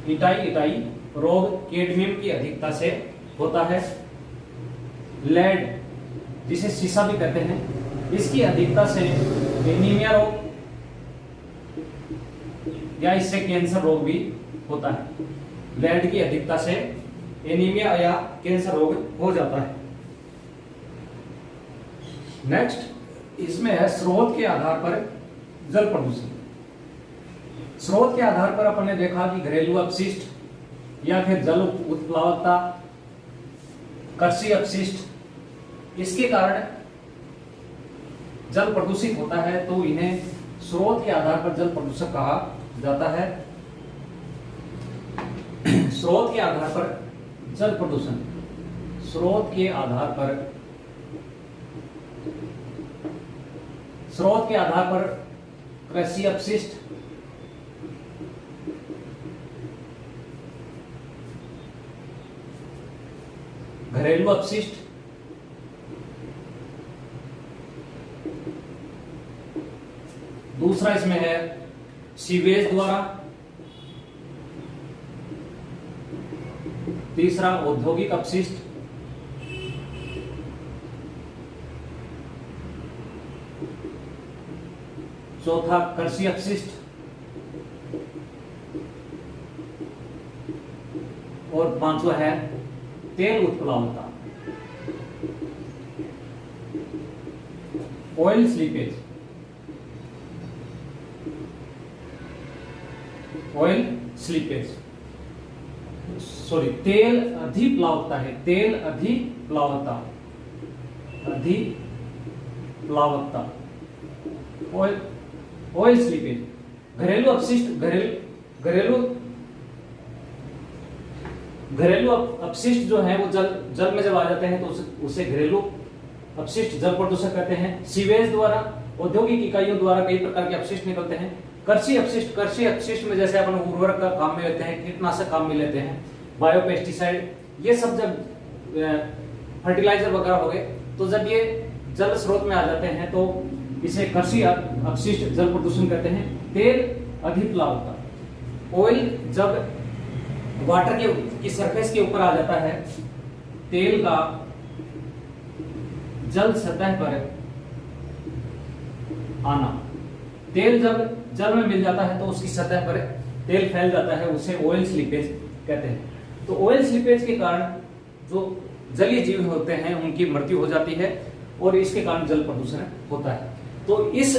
इटाई रोग कैडमियम की अधिकता से होता है। लेड, जिसे सीसा भी कहते हैं, इसकी अधिकता से एनीमिया रोग या इससे कैंसर रोग भी होता है। लेड की अधिकता से एनीमिया या कैंसर रोग हो जाता है। नेक्स्ट इसमें है स्रोत के आधार पर जल प्रदूषण। स्रोत के आधार पर अपन ने देखा कि घरेलू अपशिष्ट या फिर जल उत्प्लावकता, कृषि अपशिष्ट, इसके कारण जल प्रदूषित होता है, तो इन्हें स्रोत के आधार पर जल प्रदूषक कहा जाता है। स्रोत के आधार पर जल प्रदूषण, स्रोत के आधार पर कृषि अपशिष्ट, घरेलू अपशिष्ट, दूसरा इसमें है सीवेज द्वारा, तीसरा औद्योगिक अपशिष्ट, चौथा कृषि अपशिष्ट और पांचवा है तेल उत्प्लावकता, ऑयल स्लीपेज, तेल अधिप्लावकता है, तेल अधिप्लावकता, ऑयल स्लीपेज। घरेलू अपशिष्ट, घरेलू अपशिष्ट जो है वो जल में जब आ जाते हैं तो उसे घरेलू अपशिष्ट जल प्रदूषक कहते हैं। सीवेज द्वारा, औद्योगिक इकाइयों द्वारा कई प्रकार के अपशिष्ट निकलते हैं। कृषि अपशिष्ट में जैसे अपन उर्वरक का काम में लेते हैं, कीटनाशक काम में लेते हैं, बायोपेस्टिसाइड, ये सब जब फर्टिलाइजर वगैरह हो गए, तो जब ये जल स्रोत में आ जाते हैं तो इसे कृषि अपशिष्ट जल प्रदूषण कहते हैं। तेल अधिप्लावकता, ऑयल जब वाटर की सरफेस के ऊपर आ जाता है, तेल का जल सतह पर आना, तेल जब जल में मिल जाता है तो उसकी सतह पर तेल फैल जाता है, उसे ऑयल स्लीपेज कहते हैं। तो ऑयल स्लीपेज के कारण जो जलीय जीव होते हैं उनकी मृत्यु हो जाती है और इसके कारण जल प्रदूषण होता है। तो इस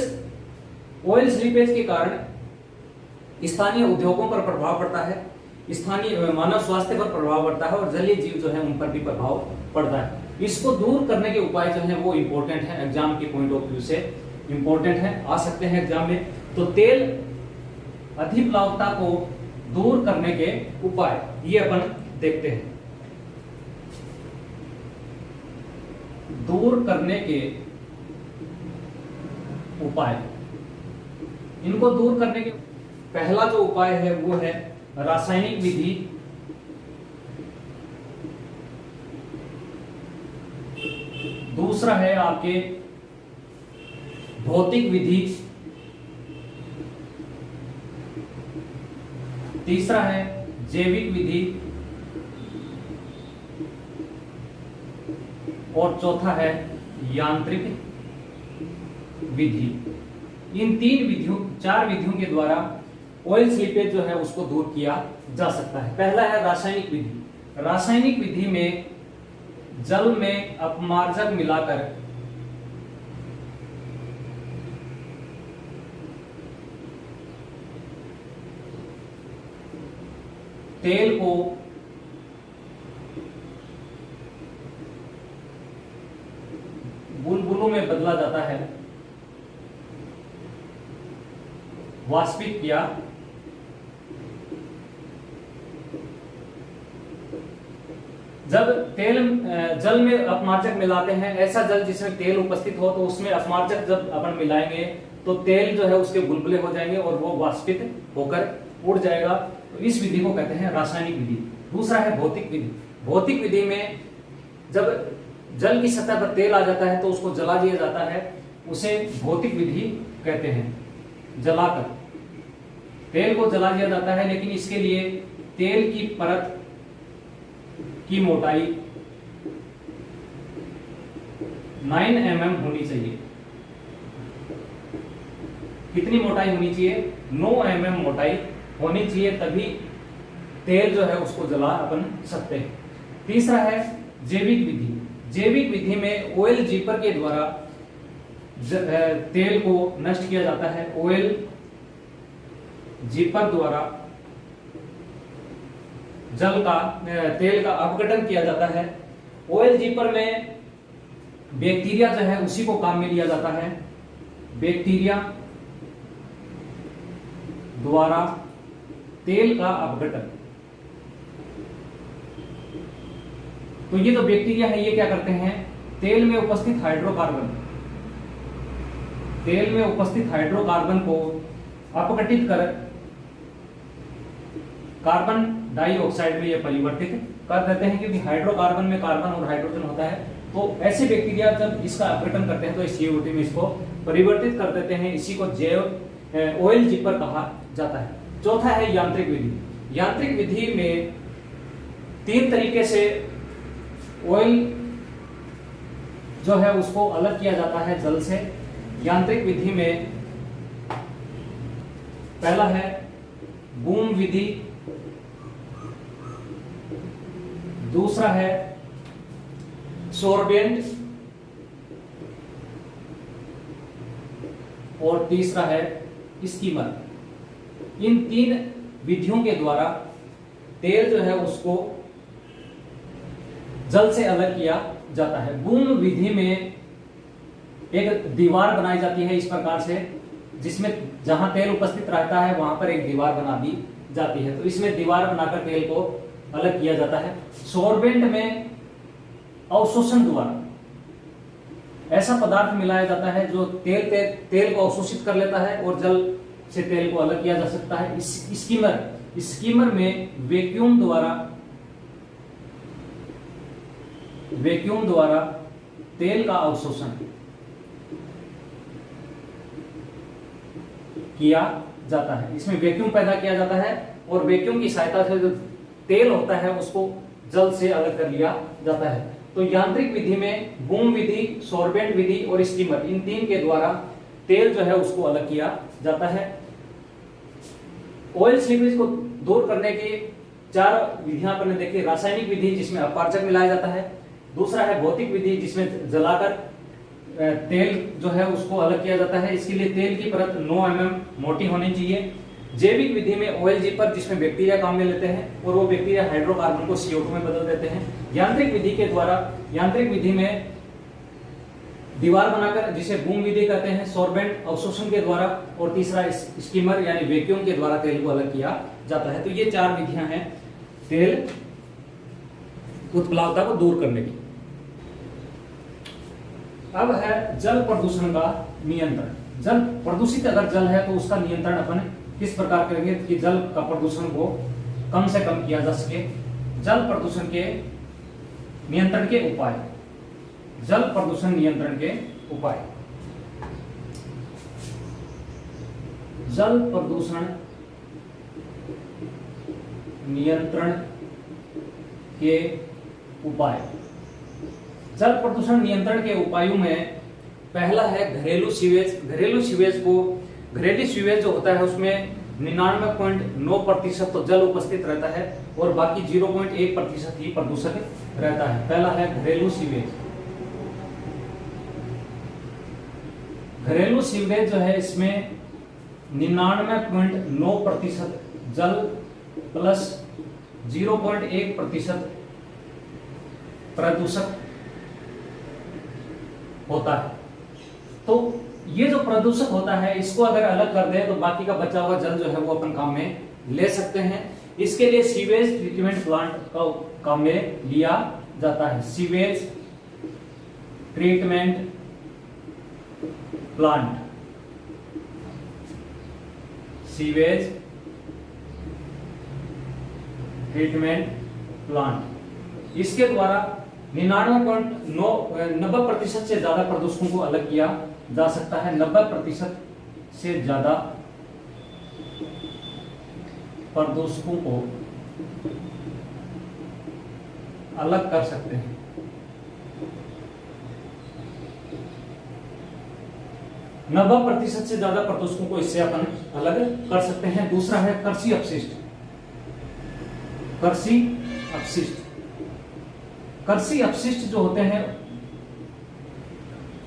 ऑयल स्लीपेज के कारण स्थानीय उद्योगों पर प्रभाव पड़ता है, स्थानीय मानव स्वास्थ्य पर प्रभाव पड़ता है और जलीय जीव जो है उन पर भी प्रभाव पड़ता है। इसको दूर करने के उपाय जो है वो इंपॉर्टेंट है, एग्जाम के पॉइंट ऑफ व्यू से इंपॉर्टेंट है, आ सकते हैं एग्जाम में। तो तेल अधिप्लावकता को दूर करने के उपाय ये अपन देखते हैं। दूर करने के उपाय। इनको दूर करने के पहला जो उपाय है वो है रासायनिक विधि, दूसरा है आपके भौतिक विधि, तीसरा है जैविक विधि और चौथा है यांत्रिक विधि। इन चार विधियों के द्वारा ऑयल स्लीपेज जो है उसको दूर किया जा सकता है। पहला है रासायनिक विधि। रासायनिक विधि में जल में अपमार्जक मिलाकर तेल को बुलबुलों में बदला जाता है, वाष्पित किया जब जल में अपमार्जक मिलाते हैं, ऐसा जल जिसमें तेल उपस्थित हो तो उसमें अपमार्जक जब अपन मिलाएंगे तो तेल जो है उसके बुलबुले हो जाएंगे और वो वाष्पित होकर उड़ जाएगा। तो इस विधि को कहते हैं रासायनिक विधि। दूसरा है भौतिक विधि। भौतिक विधि में जब जल की सतह पर तेल आ जाता है तो उसको जला दिया जाता है, उसे भौतिक विधि कहते हैं। जलाकर तेल को जला दिया जाता है, लेकिन इसके लिए तेल की परत की मोटाई 9 mm होनी चाहिए। कितनी मोटाई होनी चाहिए? 9 mm मोटाई होनी चाहिए, तभी तेल जो है उसको जला अपन सकते हैं। तीसरा है जैविक विधि। जैविक विधि में ऑयल जीपर के द्वारा तेल को नष्ट किया जाता है। ऑयल जीपर द्वारा तेल का अपघटन किया जाता है। ऑयल जीपर में बैक्टीरिया जो है उसी को काम में लिया जाता है। बैक्टीरिया द्वारा तेल का अपघटन। तो ये जो बैक्टीरिया है ये क्या करते हैं? तेल में उपस्थित हाइड्रोकार्बन को अपघटित कर कार्बन डाइऑक्साइड में ये परिवर्तित कर देते हैं, क्योंकि हाइड्रोकार्बन में कार्बन और हाइड्रोजन होता है। तो ऐसे बैक्टीरिया जब इसका अपघटन करते हैं तो इस CO2 में इसको परिवर्तित कर देते हैं। इसी को जैव ऑयल जीपर कहा जाता है। चौथा है यांत्रिक विधि। यांत्रिक विधि में 3 तरीके से ऑयल जो है उसको अलग किया जाता है जल से। यांत्रिक विधि में पहला है बूम विधि, दूसरा है सोर्बेंट और तीसरा है स्कीमर। इन 3 विधियों के द्वारा तेल जो है उसको जल से अलग किया जाता है। बूम विधि में एक दीवार बनाई जाती है इस प्रकार से, जिसमें जहां तेल उपस्थित रहता है वहां पर एक दीवार बना दी जाती है। तो इसमें दीवार बनाकर तेल को अलग किया जाता है। सोर्बेंट में अवशोषण द्वारा ऐसा पदार्थ मिलाया जाता है जो तेल को अवशोषित कर लेता है और जल से तेल को अलग किया जा सकता है। स्कीमर में वैक्यूम द्वारा तेल का अवशोषण किया जाता है। इसमें वैक्यूम पैदा किया जाता है और वैक्यूम की सहायता से जो तेल होता है उसको जल से अलग कर लिया जाता है। तो यांत्रिक विधि में बूम विधि, सोर्बेंट विधि और स्टीमर, इन 3 के द्वारा तेल जो है उसको अलग किया जाता है। ऑयल स्लीपेज को दूर करने की 4 विधियां अपन ने देखी। रासायनिक विधि जिसमें अपमार्जक मिलाया जाता है, दूसरा है भौतिक विधि जिसमें जलाकर तेल जो है उसको अलग किया जाता है। इसके लिए तेल की परत 9 mm मोटी होनी चाहिए। जैविक विधि में ऑयल जीपर जिसमें बैक्टीरिया काम में लेते हैं और वो बैक्टीरिया हाइड्रोकार्बन को CO2 में बदल देते हैं। यांत्रिक विधि में दीवार बनाकर, जिसे बूम विधि कहते हैं, सोर्बेंट अवशोषण के द्वारा और तीसरा स्टीमर यानी वैक्यूम के द्वारा तेल को अलग किया जाता है। तो ये 4 विधियां हैं तेल उत्प्लावता को दूर करने की। अब है जल प्रदूषण का नियंत्रण। जल प्रदूषित अगर जल है तो उसका नियंत्रण अपन किस प्रकार करेंगे कि जल का प्रदूषण को कम से कम किया जा सके। जल प्रदूषण के नियंत्रण के उपाय। जल प्रदूषण नियंत्रण के उपाय। जल प्रदूषण नियंत्रण के उपाय। जल प्रदूषण नियंत्रण के उपायों में पहला है घरेलू सीवेज। घरेलू सीवेज जो होता है उसमें 99.9% तो जल उपस्थित रहता है और बाकी 0.1% ही प्रदूषक रहता है। पहला है घरेलू सीवेज। घरेलू सीवरेज जो है इसमें 99.9% जल प्लस 0.1% प्रदूषक होता है। तो ये जो प्रदूषक होता है इसको अगर अलग कर दें तो बाकी का बचा हुआ जल जो है वो अपन काम में ले सकते हैं। इसके लिए सीवेज ट्रीटमेंट प्लांट का काम में लिया जाता है। Sewage treatment plant. Sewage treatment plant इसके द्वारा 90% से ज्यादा प्रदूषकों को अलग किया जा सकता है। 90% से ज्यादा प्रदूषकों को अलग कर सकते हैं। नब्बे प्रतिशत से ज्यादा प्रदूषकों को इससे अपन अलग कर सकते हैं। दूसरा है कृषि अपशिष्ट। कृषि अपशिष्ट। कृषि अपशिष्ट जो होते हैं,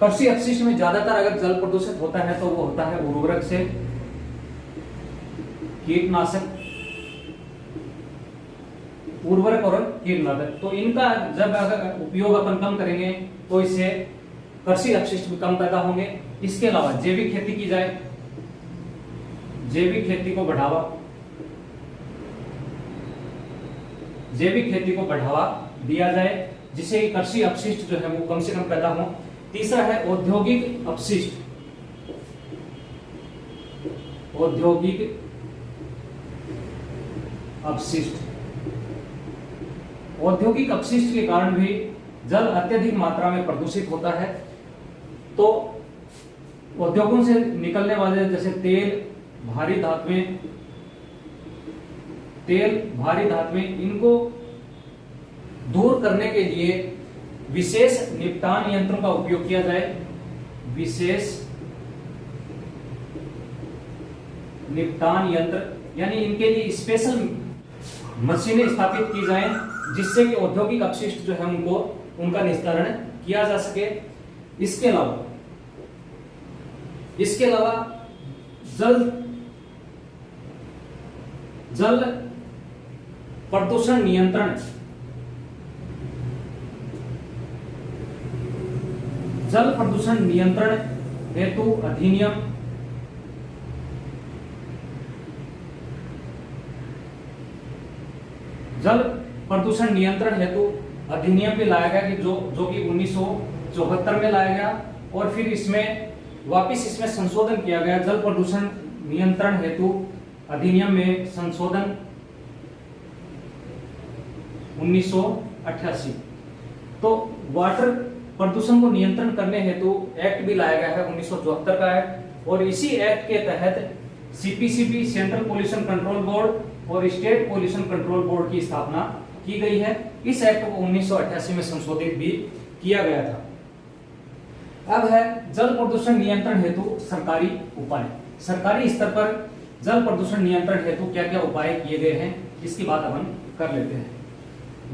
कृषि अपशिष्ट में ज्यादातर अगर जल प्रदूषित होता है तो वो होता है उर्वरक से, कीटनाशक, उर्वरक और कीटनाशक। तो इनका जब अगर उपयोग अपन कम करेंगे तो इससे कृषि अपशिष्ट भी कम पैदा होंगे। इसके अलावा जैविक खेती की जाए, जैविक खेती को बढ़ावा, जैविक खेती को बढ़ावा दिया जाए जिससे कृषि अपशिष्ट जो है वो कम से कम पैदा हो। तीसरा है औद्योगिक अपशिष्ट। औद्योगिक अपशिष्ट। औद्योगिक अपशिष्ट के कारण भी जल अत्यधिक मात्रा में प्रदूषित होता है। तो उद्योगों से निकलने वाले जैसे तेल, भारी धातुएं, इनको दूर करने के लिए विशेष निपटान यंत्रों का उपयोग किया जाए। विशेष निपटान यंत्र यानी इनके लिए स्पेशल मशीनें स्थापित की जाएं जिससे कि औद्योगिक अपशिष्ट जो है उनका निस्तारण किया जा सके। इसके अलावा जल प्रदूषण नियंत्रण, जल प्रदूषण नियंत्रण हेतु अधिनियम, जल प्रदूषण नियंत्रण हेतु अधिनियम भी लाया गया कि जो कि 1974 में लाया गया और फिर इसमें वापस इसमें संशोधन किया गया। जल प्रदूषण नियंत्रण हेतु अधिनियम में संशोधन 1988। तो वाटर प्रदूषण को नियंत्रण करने हेतु एक्ट भी लाया गया है 1974 का एक्ट। और इसी एक्ट के तहत CPCB central pollution control board और स्टेट पोल्यूशन कंट्रोल बोर्ड की स्थापना की गई है। इस एक्ट को 1988 में संशोधित भी किया गया था। अब है जल प्रदूषण नियंत्रण हेतु सरकारी उपाय। सरकारी स्तर पर जल प्रदूषण नियंत्रण हेतु क्या क्या उपाय किए गए हैं इसकी बात अपन कर लेते हैं।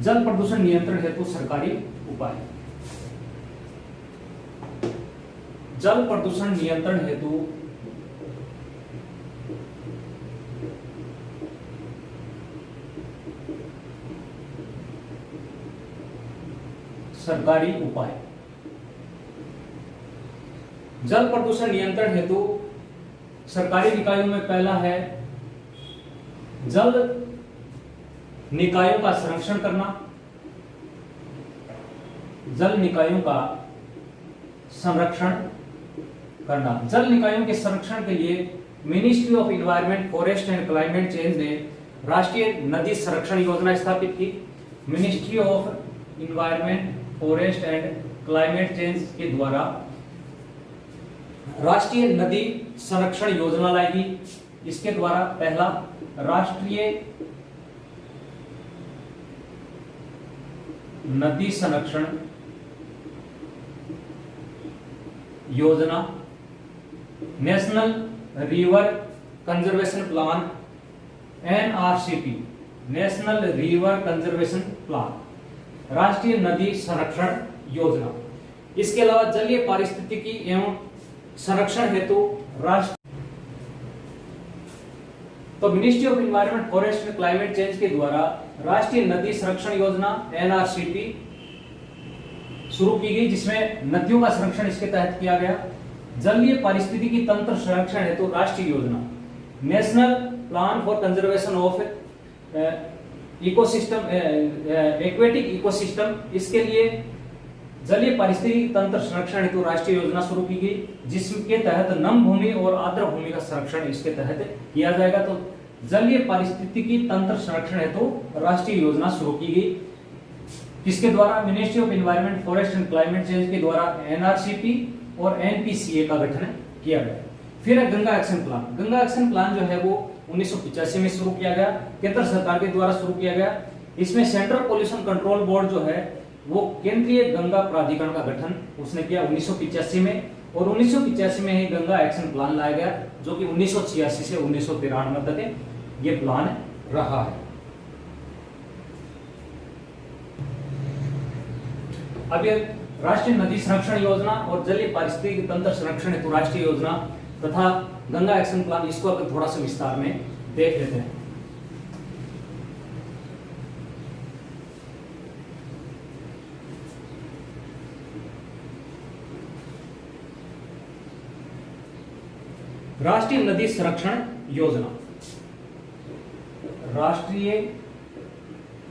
जल प्रदूषण नियंत्रण हेतु सरकारी उपाय। जल प्रदूषण नियंत्रण हेतु सरकारी उपाय। जल प्रदूषण नियंत्रण हेतु सरकारी निकायों में पहला है जल निकायों का संरक्षण करना। जल निकायों का संरक्षण करना। जल निकायों के संरक्षण के लिए ministry of environment, forest and climate change ने राष्ट्रीय नदी संरक्षण योजना स्थापित की। Ministry of environment, forest and climate change के द्वारा राष्ट्रीय नदी संरक्षण योजना लाई गई। इसके द्वारा पहला राष्ट्रीय नदी संरक्षण योजना, national river conservation plan, NRCP, national river conservation plan, राष्ट्रीय नदी संरक्षण योजना। इसके अलावा जलीय पारिस्थितिकी एवं संरक्षण हेतु राष्ट्र तो ministry of environment, forest and climate change के द्वारा राष्ट्रीय नदी संरक्षण योजना NRCP शुरू की गई, जिसमें नदियों का संरक्षण इसके तहत किया गया। जलीय पारिस्थितिकी तंत्र संरक्षण हेतु राष्ट्रीय योजना, national plan for conservation of ecosystem, aquatic ecosystem, इसके लिए जलीय पारिस्थितिकी तंत्र संरक्षण हेतु राष्ट्रीय योजना शुरू की गई, जिसके तहत नम भूमि और आर्द्र भूमि का संरक्षण इसके तहत किया जाएगा। तो जलीय पारिस्थितिकी तंत्र संरक्षण हेतु राष्ट्रीय योजना शुरू की गई, किसके द्वारा? Ministry of environment, forest and climate change के द्वारा NRCP और NPCA का गठन किया गया। फिर है Ganga action plan. Ganga action plan जो है वो 1985 में शुरू किया गया, केंद्र सरकार के द्वारा शुरू किया गया। इसमें सेंट्रल पोल्यूशन कंट्रोल बोर्ड जो है वो केंद्रीय गंगा प्राधिकरण का गठन उसने किया 1985 में, और 1985 में ही गंगा एक्शन प्लान लाया गया, जो कि 1986 से 1993 तक ये प्लान रहा है। अब ये राष्ट्रीय नदी संरक्षण योजना और जलीय पारिस्थितिकी तंत्र संरक्षण हेतु राष्ट्रीय योजना तथा गंगा एक्शन प्लान, इसको अब थोड़ा सा विस्तार में देख लेते हैं। राष्ट्रीय नदी संरक्षण योजना, राष्ट्रीय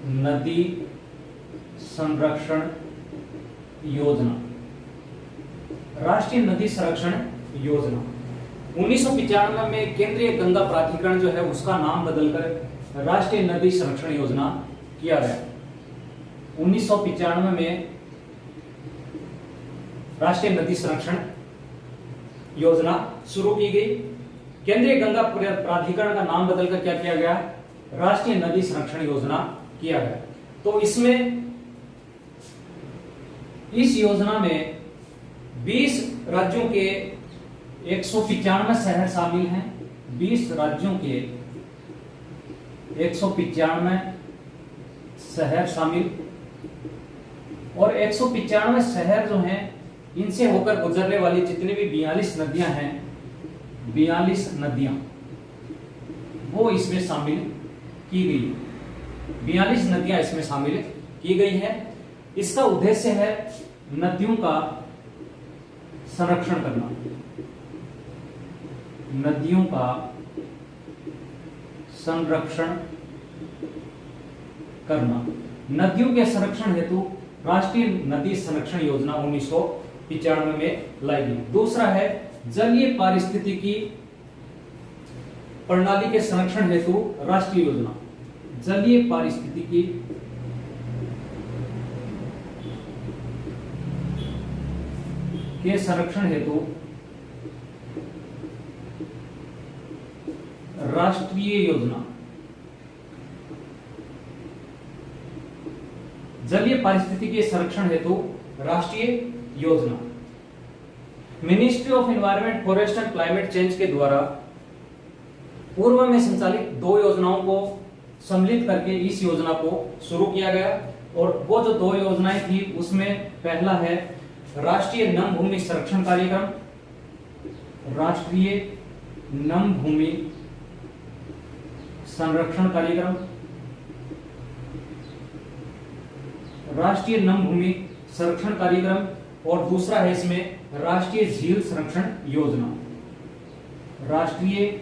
नदी संरक्षण योजना, राष्ट्रीय नदी संरक्षण योजना 1995 में केंद्रीय गंगा प्राधिकरण जो है उसका नाम बदलकर राष्ट्रीय नदी संरक्षण योजना किया गया। 1995 में राष्ट्रीय नदी संरक्षण योजना शुरू की गई। केंद्रीय गंगा प्राधिकरण का नाम बदलकर क्या किया गया? राष्ट्रीय नदी संरक्षण योजना किया गया। तो इसमें इस योजना में 20 राज्यों के 195 शहर शामिल हैं। 20 राज्यों के 195 शहर शामिल, और 195 शहर जो हैं इनसे होकर गुजरने वाली जितनी भी 42 नदियां हैं, 42 नदियां वो इसमें शामिल की गई। 42 नदियां इसमें शामिल की गई है। इसका उद्देश्य है नदियों का संरक्षण करना, नदियों का संरक्षण करना। नदियों के संरक्षण हेतु राष्ट्रीय नदी संरक्षण योजना 1995 में लाई गई। दूसरा है जलीय पारिस्थितिकी प्रणाली के संरक्षण हेतु राष्ट्रीय योजना, जलीय पारिस्थितिकी के संरक्षण हेतु राष्ट्रीय योजना, जलीय पारिस्थितिकी के संरक्षण हेतु राष्ट्रीय योजना। Ministry of environment, forest and climate change के द्वारा पूर्व में संचालित 2 योजनाओं को सम्मिलित करके इस योजना को शुरू किया गया, और वो जो 2 योजनाएं थी उसमें पहला है राष्ट्रीय नम भूमि संरक्षण कार्यक्रम, राष्ट्रीय नम भूमि संरक्षण कार्यक्रम, राष्ट्रीय नम भूमि संरक्षण कार्यक्रम, और दूसरा है इसमें राष्ट्रीय झील संरक्षण योजना, राष्ट्रीय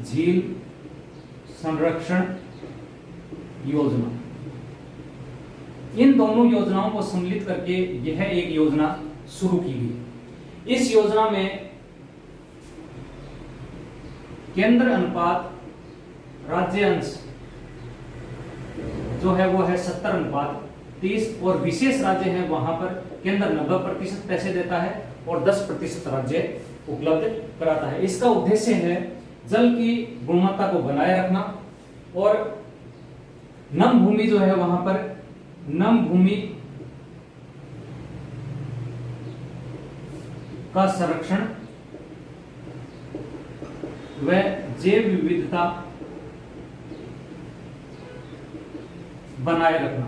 झील संरक्षण योजना। इन दोनों योजनाओं को सम्मिलित करके यह एक योजना शुरू की गई। इस योजना में केंद्र अनुपात राज्य अंश जो है वो है 70:30 और विशेष राज्य है वहां पर केंद्र 90% पैसे देता है और 10% राज्य उपलब्ध कराता है। इसका उद्देश्य है जल की गुणवत्ता को बनाए रखना और नम भूमि जो है वहां पर नम भूमि का संरक्षण व जैव विविधता बनाए रखना।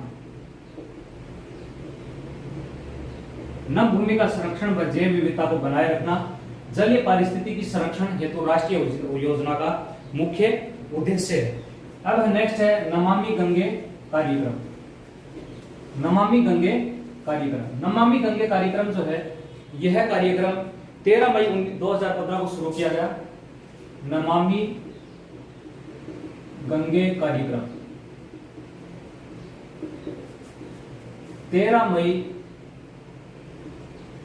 नम भूमि का संरक्षण व जैव विविधता को बनाए रखना जलीय पारिस्थितिकी संरक्षण हेतु राष्ट्रीय योजना का मुख्य उद्देश्य है। अब नेक्स्ट है नमामि गंगे कार्यक्रम। नमामि गंगे कार्यक्रम, नमामि गंगे कार्यक्रम जो है यह कार्यक्रम 13 मई 2015 को शुरू किया गया। नमामि गंगे कार्यक्रम 13 मई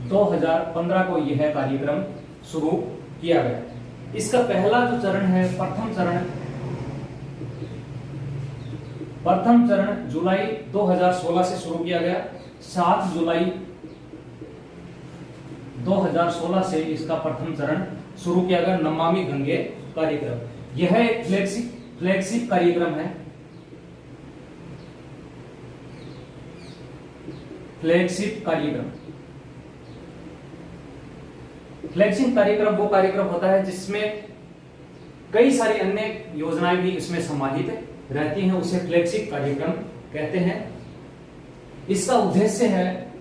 2015 को यह कार्यक्रम शुरू किया गया। इसका पहला जो चरण है प्रथम चरण जुलाई 2016 से शुरू किया गया। 7 जुलाई 2016 से इसका प्रथम चरण शुरू किया गया नमामि गंगे कार्यक्रम। यह एक फ्लैगशिप कार्यक्रम है। फ्लैगशिप कार्यक्रम वो कार्यक्रम होता है जिसमें कई सारी अन्य योजनाएं भी इसमें समाहित रहती हैं, उसे फ्लैगशिप कार्यक्रम कहते हैं। इसका उद्देश्य है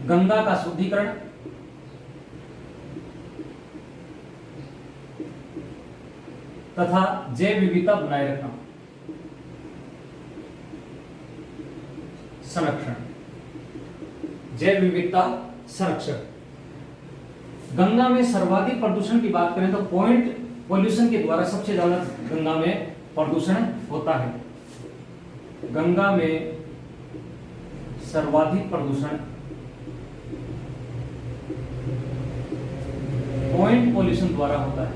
गंगा का शुद्धिकरण तथा जैव विविधता बनाए रखना, संरक्षण, जैव विविधता संरक्षण। गंगा में सर्वाधिक प्रदूषण की बात करें तो पॉइंट पॉल्यूशन के द्वारा सबसे ज्यादा गंगा में प्रदूषण होता है। गंगा में सर्वाधिक प्रदूषण पॉइंट पॉल्यूशन द्वारा होता है।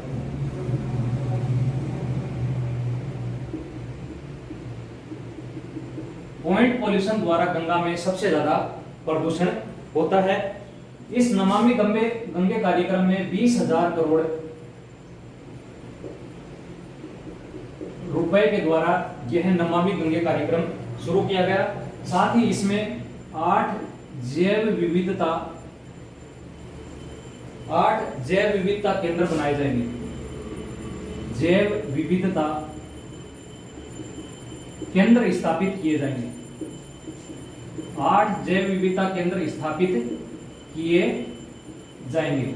पॉइंट पॉल्यूशन द्वारा गंगा में सबसे ज्यादा प्रदूषण होता है। इस नमामि गंगे कार्यक्रम में 20,000 करोड़ रुपए के द्वारा यह नमामि गंगे कार्यक्रम शुरू किया गया। साथ ही इसमें 8 जैव विविधता केंद्र बनाए जाएंगे। जैव विविधता केंद्र स्थापित किए जाएंगे। 8 जैव विविधता केंद्र स्थापित किए जाएंगे।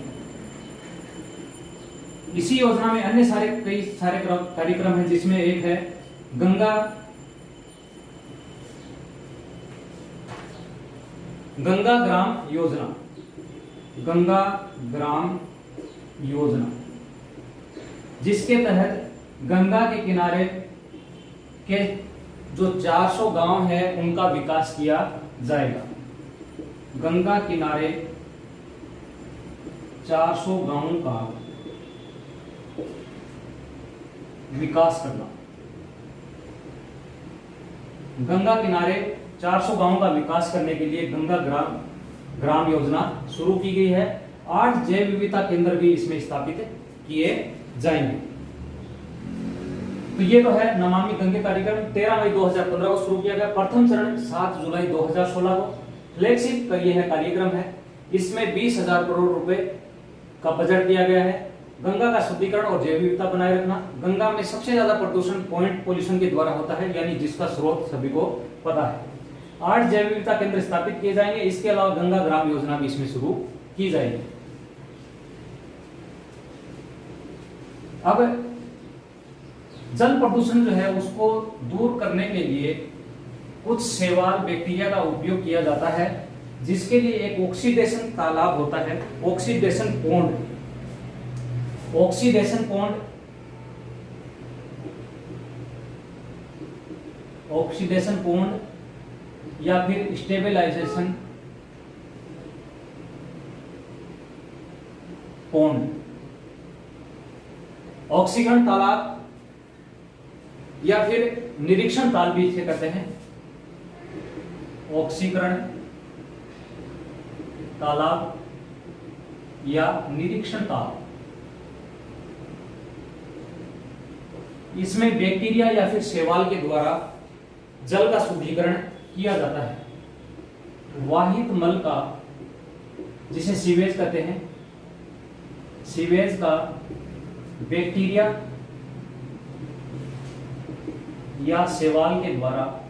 इसी योजना में अन्य कई सारे कार्यक्रम हैं, जिसमें एक है गंगा ग्राम योजना। गंगा ग्राम योजना जिसके तहत गंगा के किनारे के जो 400 गांव हैं उनका विकास किया जाएगा। गंगा किनारे 400 गांवों का विकास करना। गंगा किनारे 400 गांवों का विकास करने के लिए गंगा ग्राम योजना शुरू की गई है। 8 जैव विविधता केंद्र भी इसमें स्थापित किए जाएंगे। तो ये तो है नमामि गंगे कार्यक्रम 13 मई 2015 को शुरू किया गया। प्रथम चरण 7 जुलाई 2016 को फ्लैगशिप का यह कार्यक्रम है। इसमें 20,000 करोड़ रुपए का बजट दिया गया है। गंगा का शुद्धिकरण और जैव विविधता बनाए रखना। गंगा में सबसे ज्यादा प्रदूषण पॉइंट पॉल्यूशन के द्वारा होता है, यानी जिसका स्रोत सभी को पता है। 8 जैव विविधता केंद्र स्थापित किए जाएंगे। इसके अलावा गंगा ग्राम योजना भी इसमें शुरू की जाएगी। अब जल प्रदूषण जो है उसको दूर करने के लिए कुछ शैवाल बैक्टीरिया का उपयोग किया जाता है, जिसके लिए एक ऑक्सीडेशन तालाब होता है, ऑक्सीडेशन पॉन्ड। ऑक्सीडेशन पूर्ण या फिर स्टेबलाइजेशन पूर्ण। ऑक्सीकरण तालाब या फिर निरीक्षण ताल भी इसे कहते हैं। ऑक्सीकरण तालाब या निरीक्षण ताल, इसमें बैक्टीरिया या फिर शैवाल के द्वारा जल का शुद्धिकरण किया जाता है। वाहित मल का, जिसे सीवेज कहते हैं, सीवेज का बैक्टीरिया या शैवाल के द्वारा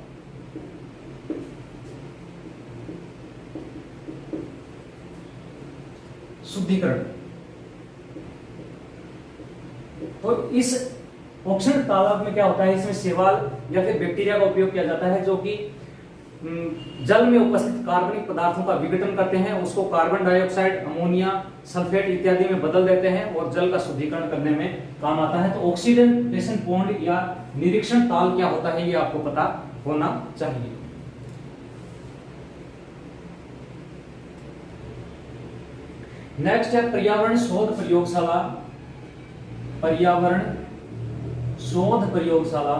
शुद्धिकरण। तो इस ऑक्सीकरण तालाब में क्या होता है, इसमें शैवाल या फिर बैक्टीरिया का उपयोग किया जाता है जो कि जल में उपस्थित कार्बनिक पदार्थों का विघटन करते हैं, उसको कार्बन डाइऑक्साइड, अमोनिया, सल्फेट इत्यादि में बदल देते हैं और जल का शुद्धिकरण करने में काम आता है। तो ऑक्सीडेशन पॉन्ड या निरीक्षण ताल क्या होता है, ये आपको पता होना चाहिए। नेक्स्ट है पर्यावरण शोध प्रयोगशाला। पर्यावरण शोध प्रयोगशाला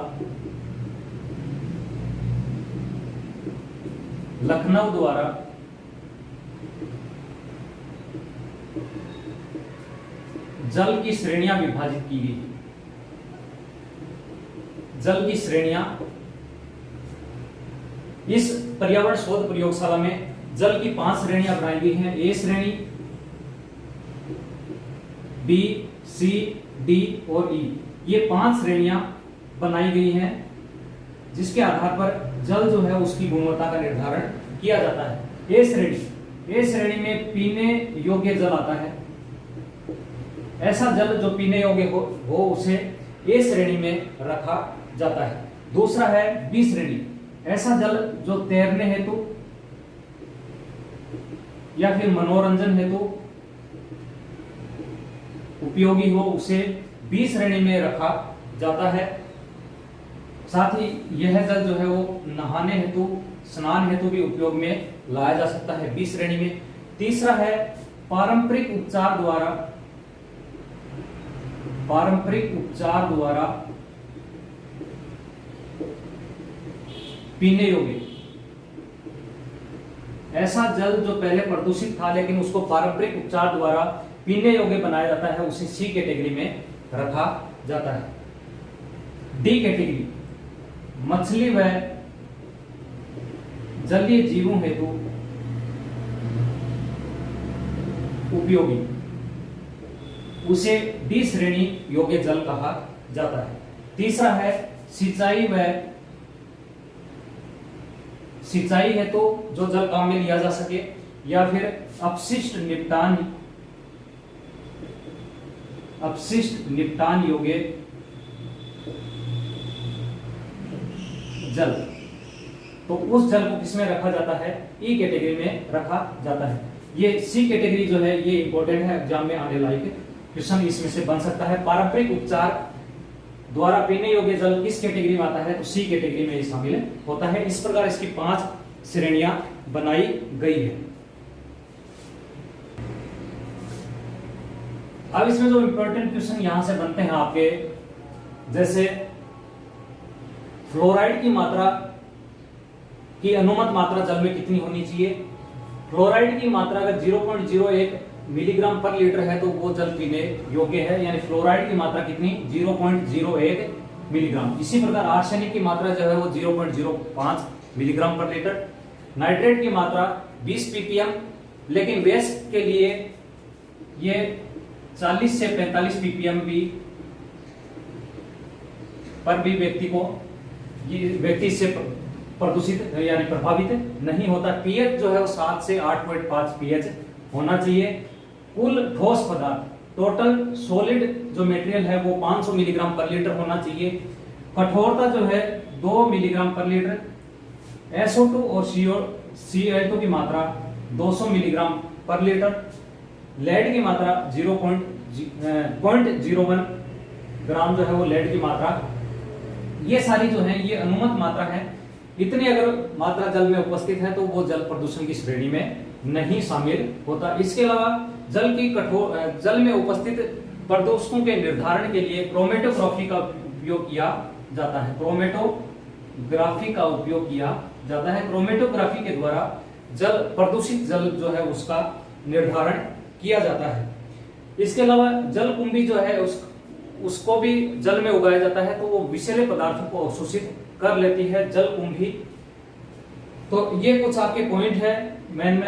लखनऊ द्वारा जल की श्रेणियां विभाजित की गई। जल की श्रेणियां, इस पर्यावरण शोध प्रयोगशाला में जल की 5 श्रेणियां बनाई गई हैं। ए श्रेणी, बी, सी, डी और ई, ये 5 श्रेणियां बनाई गई हैं जिसके आधार पर जल जो है उसकी गुणवत्ता का निर्धारण किया जाता है। ए श्रेणी में पीने योग्य जल आता है। ऐसा जल जो पीने योग्य हो उसे ए श्रेणी में रखा जाता है। दूसरा है बी श्रेणी, ऐसा जल जो तैरने हेतु या फिर मनोरंजन हेतु उपयोगी हो उसे बी श्रेणी में रखा जाता है। साथ ही यह जल जो है वो नहाने हेतु, स्नान हेतु भी उपयोग में लाया जा सकता है बी श्रेणी में। तीसरा है पारंपरिक उपचार द्वारा पीने योग्य, ऐसा जल जो पहले प्रदूषित था लेकिन उसको पारंपरिक उपचार द्वारा पीने योग्य बनाया जाता है, उसे सी कैटेगरी में रखा जाता है। डी कैटेगरी मछली व जलीय जीवों हेतु उपयोगी, उसे डी श्रेणी योग्य जल कहा जाता है। तीसरा है सिंचाई हेतु जो जल काम में लिया जा सके या फिर अपशिष्ट निपटान योग्य जल, तो उस जल को किसमें रखा जाता है, ई कैटेगरी में रखा जाता है। ये सी कैटेगरी जो है ये इंपॉर्टेंट है, एग्जाम में आने लायक क्वेश्चन इसमें से बन सकता है। पारंपरिक उपचार द्वारा पीने योग्य जल किस कैटेगरी में आता है, तो सी कैटेगरी में शामिल होता है। इस प्रकार इसकी 5 श्रेणियां बनाई गई है। अब इसमें जो इंपॉर्टेंट क्वेश्चन यहां से बनते हैं आपके, जैसे फ्लोराइड की मात्रा की अनुमत मात्रा जल में कितनी होनी चाहिए। फ्लोराइड की मात्रा अगर 0.01 मिलीग्राम पर लीटर है तो वो जल पीने योग्य है, यानी फ्लोराइड की मात्रा कितनी, 0.01 मिलीग्राम। इसी प्रकार आर्सेनिक की मात्रा जो है वो 0.05 मिलीग्राम पर लीटर। नाइट्रेट की मात्रा 20 ppm, लेकिन वेस्ट के लिए ये 40 से 45 ppm पर भी व्यक्ति से प्रदूषित यानी प्रभावित नहीं होता। पीएच जो है वो 7 से 8.5 पीएच होना चाहिए। कुल ठोस पदार्थ, टोटल सॉलिड जो मटेरियल है वो 500 मिलीग्राम पर लीटर होना चाहिए। कठोरता जो है 2 मिलीग्राम पर लीटर। SO2 और CO2 की मात्रा 200 मिलीग्राम पर लीटर। लेड की मात्रा 0.01 ग्राम जो है वो लेड की मात्रा। ये सारी जो है ये अनुमत मात्रा है। इतनी अगर मात्रा जल में उपस्थित है तो वो जल प्रदूषण की श्रेणी में नहीं शामिल होता। इसके अलावा जल में उपस्थित प्रदूषकों के निर्धारण के लिए क्रोमेटोग्राफी का उपयोग किया जाता है। क्रोमेटोग्राफी का उपयोग किया जाता है। क्रोमेटोग्राफी के द्वारा प्रदूषित जल जो है उसका निर्धारण किया जाता है। इसके अलावा जलकुंभी जो है उसको भी जल में उगाया जाता है, तो वो विषैले पदार्थों को अवशोषित कर लेती है जलकुंभी। तो ये कुछ आपके पॉइंट है मेन।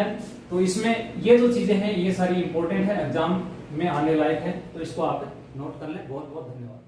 तो इसमें ये जो चीजें हैं ये सारी इंपॉर्टेंट है, एग्जाम में आने लायक है, तो इसको आप नोट कर लें। बहुत बहुत धन्यवाद।